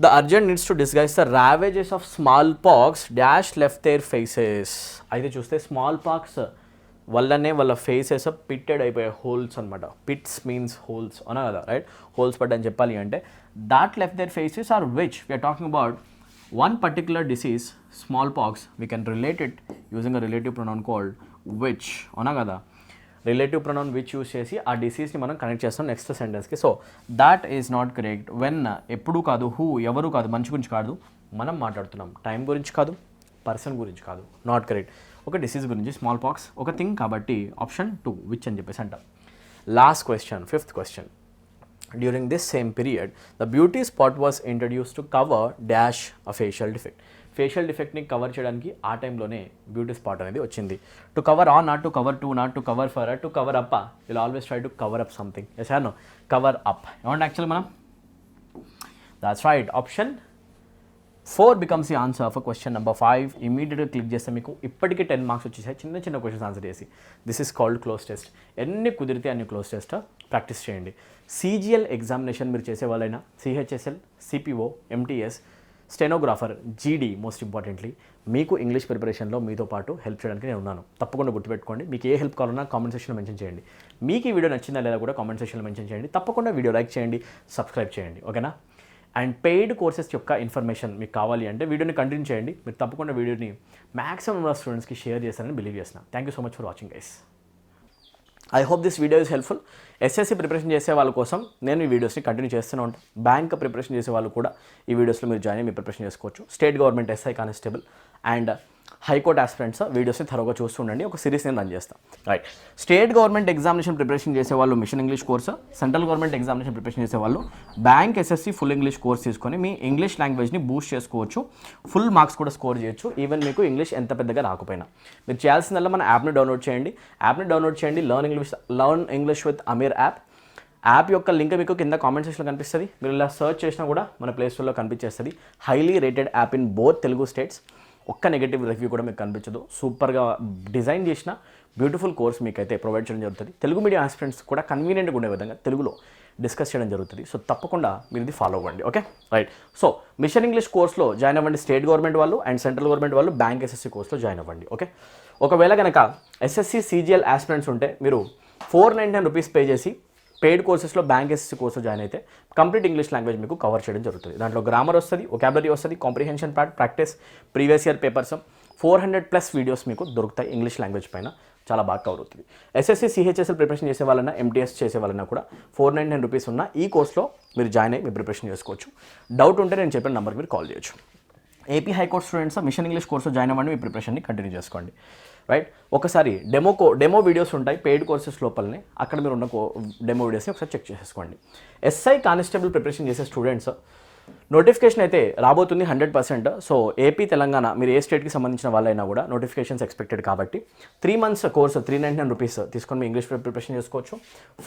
The urgent needs to disguise the ravages of smallpox dash left their faces. అయితే చూస్తే small pox వల్లనే వాళ్ళ faces pitted అయిపోయాయి, holes అనమాట. Pits means holes అనా కదా, right? Holes పడ్డని చెప్పాలి అంటే that left there faces are which we're talking about one particular disease, smallpox. We can relate it using a relative pronoun called which. అవునా కదా, relative pronoun which use చేసి ఆ డిసీజ్ని మనం కనెక్ట్ చేస్తాం నెక్స్ట్ సెంటెన్స్కి. So that is not correct. When ఎప్పుడు కాదు, who ఎవరు కాదు, మంచి గురించి కాదు మనం మాట్లాడుతున్నాం, టైం గురించి కాదు, పర్సన్ గురించి కాదు. Not correct. ఒక డిసీజ్ గురించి, స్మాల్ పాక్స్ ఒక థింగ్ కాబట్టి ఆప్షన్ 2 విచ్ అని చెప్పేసి అంటాం. Last question, 5th question. During this same period, the beauty spot was introduced to cover dash a facial defect. Facial డిఫెక్ట్ని కవర్ చేయడానికి ఆ టైంలోనే బ్యూటీ స్పాట్ అనేది వచ్చింది. To cover on, not to cover to, not to cover for, to cover up. Will always try to cover up something. Yes or no? Cover up. ఏమంటే actually మనం that's right. Option 4 becomes the answer for question number 5. ఇమీడియట్గా click చేస్తే మీకు ఇప్పటికీ 10 marks వచ్చేసాయి చిన్న చిన్న questions answer చేసి. This is called cloze test. ఎన్ని కుదిరితే అన్ని క్లోజ్ టెస్ట్ ప్రాక్టీస్ చేయండి. CGL ఎగ్జామినేషన్ మీరు చేసే వాళ్ళైనా, CHSL, CPO, MTS, stenographer, GD most importantly, మీకు ఇంగ్లీష్ ప్రిపరేషన్లో మీతో పాటు హెల్ప్ చేయడానికి నేను ఉన్నాను. తప్పకుండా గుర్తుపెట్టుకోండి. మీకు ఏ హెల్ప్ కావాలన్నా కామెంట్ సెక్షన్లో మెన్షన్ చేయండి. మీకు ఈ వీడియో నచ్చిందా లేదా కూడా కామెంట్ సెక్షన్లో మెన్షన్ చేయండి. తప్పకుండా వీడియో లైక్ చేయండి, సబ్స్క్రైబ్ చేయండి. ఓకేనా. అండ్ పెయిడ్ కోర్సెస్ యొక్క ఇన్ఫర్మేషన్ మీకు కావాలి అంటే వీడియోని కంటిన్యూ చేయండి. మీరు తప్పకుండా వీడియోని మ్యాక్సిమం నెంబర్ ఆఫ్ స్టూడెంట్స్కి షేర్ చేస్తారని బిలీవ్ చేస్తున్నాను. Thank you so much for watching guys. I hope this video is helpful. SSC preparation చేసే వాళ్ళ కోసం నేను ఈ వీడియోస్ని కంటిన్యూ చేస్తూనే ఉంటాను. బ్యాంక్ ప్రిపరేషన్ చేసే వాళ్ళు కూడా ఈ వీడియోస్లో మీరు జాయిన్ అయ్యి మీ ప్రిపరేషన్ చేసుకోవచ్చు. State government SI constable and high court aspirants వీడియోస్ని త్వరగా చూస్తుండండి. ఒక సిరీస్ నేను రన్ చేస్తాను. Right, state government examination preparation చేసేవాళ్ళు mission English course, central government examination preparation చేసేవాళ్ళు bank SSC full English course తీసుకొని మీ ఇంగ్లీష్ లాంగ్వేజ్ని బూస్ట్ చేసుకోవచ్చు. ఫుల్ మార్క్స్ కూడా స్కోర్ చేయొచ్చు. ఈవెన్ మీకు ఇంగ్లీష్ ఎంత పెద్దగా రాకపోయినా మీరు చేయాల్సిందల్లా మన యాప్ని డౌన్లోడ్ చేయండి. Learn English with Amir app యొక్క లింక్ మీకు కింద కామెంట్ సెక్షన్లో కనిపిస్తుంది. మీరు ఇలా సర్చ్ చేసినా కూడా మన ప్లే స్టోర్లో కనిపించేస్తుంది. Highly rated app in both Telugu states. ఒక్క నెగటివ్ రివ్యూ కూడా మీకు కనిపించదు. సూపర్గా డిజైన్ చేసిన బ్యూటిఫుల్ కోర్స్ మీకైతే ప్రొవైడ్ చేయడం జరుగుతుంది. తెలుగు మీడియం ఆస్పిరెంట్స్ కూడా కన్వీనియంట్గా ఉండే విధంగా తెలుగులో డిస్కస్ చేయడం జరుగుతుంది. సో తప్పకుండా మీరు ఇది ఫాలో అవ్వండి. Okay, right. So mission English కోర్స్లో జాయిన్ అవ్వండి స్టేట్ గవర్నమెంట్ వాళ్ళు, అండ్ సెంట్రల్ గవర్నమెంట్ వాళ్ళు బ్యాంక్ SSC కోర్స్లో జాయిన్ అవ్వండి. ఓకే, ఒకవేళ కనుక SSC CGL ఆస్పిరెంట్స్ ఉంటే మీరు 499 రూపీస్ పే చేసి పెయిడ్ కోర్సెస్లో బ్యాంక్ SSC కోర్సు జాయిన్ అయితే కంప్లీట్ ఇంగ్లీష్ లాంగ్వేజ్ మీకు కవర్ చేయడం జరుగుతుంది. దాంట్లో గ్రామర్ వస్తుంది, వొకాబులరీ వస్తుంది, comprehension part, practice, previous year papers, 400+ videos మీకు దొరుకుతాయి ఇంగ్లీష్ లాంగ్వేజ్ పైన. చాలా బాగా కవర్ అవుతుంది. SSC CHSL ప్రిపరేషన్ చేసే వాళ్ళైనా, MTS చేసే వాళ్ళైనా కూడా 499 రూపీస్ ఉన్న ఈ కోర్స్లో మీరు జాయిన్ అయ్యి మీ ప్రిపరేషన్ చేసుకోవచ్చు. డౌట్ ఉంటే నేను చెప్పిన నెంబర్కి మీరు కాల్ చేయొచ్చు. AP high court students mission English course join అవ్వండి, మీ ప్రిపరేషన్ని కంటిన్యూ చేసుకోండి. రైట్, ఒకసారి డెమో వీడియోస్ ఉంటాయి పెయిడ్ కోర్సెస్ లోపలనే, అక్కడ మీరు ఉన్న డెమో వీడియోస్ని ఒకసారి చెక్ చేసేసుకోండి. SI కానిస్టేబుల్ ప్రిపరేషన్ చేసే స్టూడెంట్స్ నోటిఫికేషన్ అయితే రాబోతుంది 100%. సో AP తెలంగాణ మీరు ఏ స్టేట్కి సంబంధించిన వాళ్ళైనా కూడా నోటిఫికేషన్స్ ఎక్స్పెక్టెడ్ కాబట్టి 3 months కోర్సు 399 రూపీస్ తీసుకొని మీ ఇంగ్లీష్ ప్రిపరేషన్ చేసుకోవచ్చు.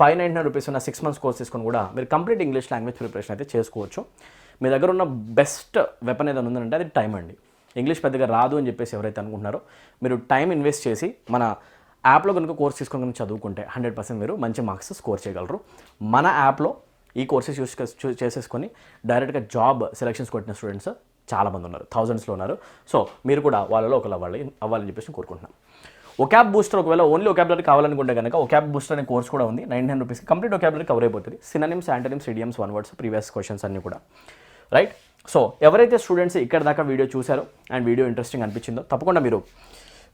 599 రూపీస్ ఉన్న 6 months కోర్స్ తీసుకొని కూడా మీరు కంప్లీట్ ఇంగ్లీష్ లాంగ్వేజ్ ప్రిపరేషన్ అయితే చేసుకోవచ్చు. మీ దగ్గర ఉన్న బెస్ట్ వెపన్ ఏదైనా ఉందంటే అది టైం అండి. ఇంగ్లీష్ పెద్దగా రాదు అని చెప్పేసి ఎవరైతే అనుకుంటున్నారో మీరు టైం ఇన్వెస్ట్ చేసి మన యాప్లో కనుక కోర్స్ తీసుకొని కనుక చదువుకుంటే 100% మీరు మంచి మార్క్స్ స్కోర్ చేయగలరు. మన యాప్లో ఈ కోర్సెస్ చేసేసుకొని డైరెక్ట్గా జాబ్ సెలెక్షన్స్ కొట్టిన స్టూడెంట్స్ చాలామంది ఉన్నారు, థౌజండ్స్లో ఉన్నారు. సో మీరు కూడా వాళ్ళలో ఒకరు అవ్వాలని చెప్పేసి కోరుకుంటున్నాను. ఒకాబ్ బూస్టర్ ఒకవేళ ఓన్లీ ఒకాబులరీ కావాలనుకుంటే కనుక ఒకాబ్ బూస్టర్ అనే కోర్స్ కూడా ఉంది. 900 రూపీస్ కంప్లీట్ ఒకాబులరీ కవర్ అయిపోతుంది. Synonyms, antonyms, idioms, one words, previous questions అన్నీ కూడా, రైట్. సో ఎవరైతే స్టూడెంట్స్ ఇక్కడ దాకా వీడియో చూసారో అండ్ వీడియో ఇంట్రెస్టింగ్ అనిపించిందో తప్పకుండా మీరు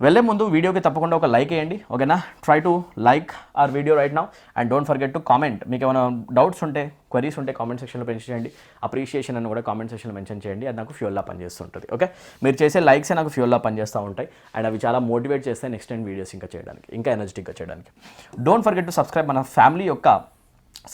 వెళ్ళే ముందు వీడియోకి తప్పకుండా ఒక లైక్ వేయండి, ఓకేనా. Try to like our video right now and don't forget to comment. మీకు ఏమైనా డౌట్స్ ఉంటే, క్వరీస్ ఉంటే కామెంట్ సెక్షన్లో మెన్షన్ చేయండి. అప్రిషియేషన్ అని కూడా కామెంట్ సెక్షన్లో మెన్షన్ చేయండి. అది నాకు ఫ్యూయల్లా పనిచేస్తుంటుంది. ఓకే, మీరు చేసే లైక్సే నాకు ఫ్యూయల్లా పనిచేస్తూ ఉంటాయి అండ్ అవి చాలా మోటివేట్ చేస్తాయి నెక్స్ట్ టైం వీడియోస్ ఇంకా చేయడానికి, ఇంకా ఎనర్జెటిక్గా చేయడానికి. Don't forget to subscribe. మన ఫ్యామిలీ యొక్క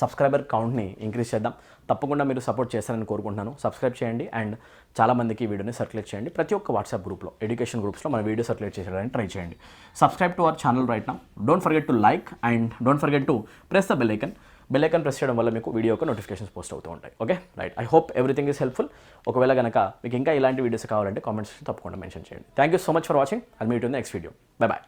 సబ్స్క్రైబర్ కౌంట్ని ఇంక్రీజ్ చేద్దాం. తప్పకుండా మీరు సపోర్ట్ చేస్తారని కోరుకుంటున్నాను. సబ్స్క్రైబ్ చేయండి అండ్ చాలామందికి ఈ వీడియోని సర్క్యులేట్ చేయండి. ప్రతి ఒక్క వాట్సాప్ గ్రూప్లో, ఎడ్యుకేషన్ గ్రూప్స్లో మన వీడియో సర్క్యులేట్ చేయడానికి ట్రై చేయండి. Subscribe to our channel right now. Don't forget to like and don't forget to press the bell icon. Bell icon press చేయడం వల్ల మీకు వీడియో యొక్క నోటిఫికేషన్స్ పోస్ట్ అవుతూ ఉంటాయి. Okay, right. I hope everything is helpful. ఒకవేళ కనుక మీకు ఇంకా ఇలాంటి వీడియోస్ కావాలంటే కామెంట్స్ తప్పకుండా మెన్షన్ చేయండి. Thank you so much for watching. I'll meet in the next video. Bye bye.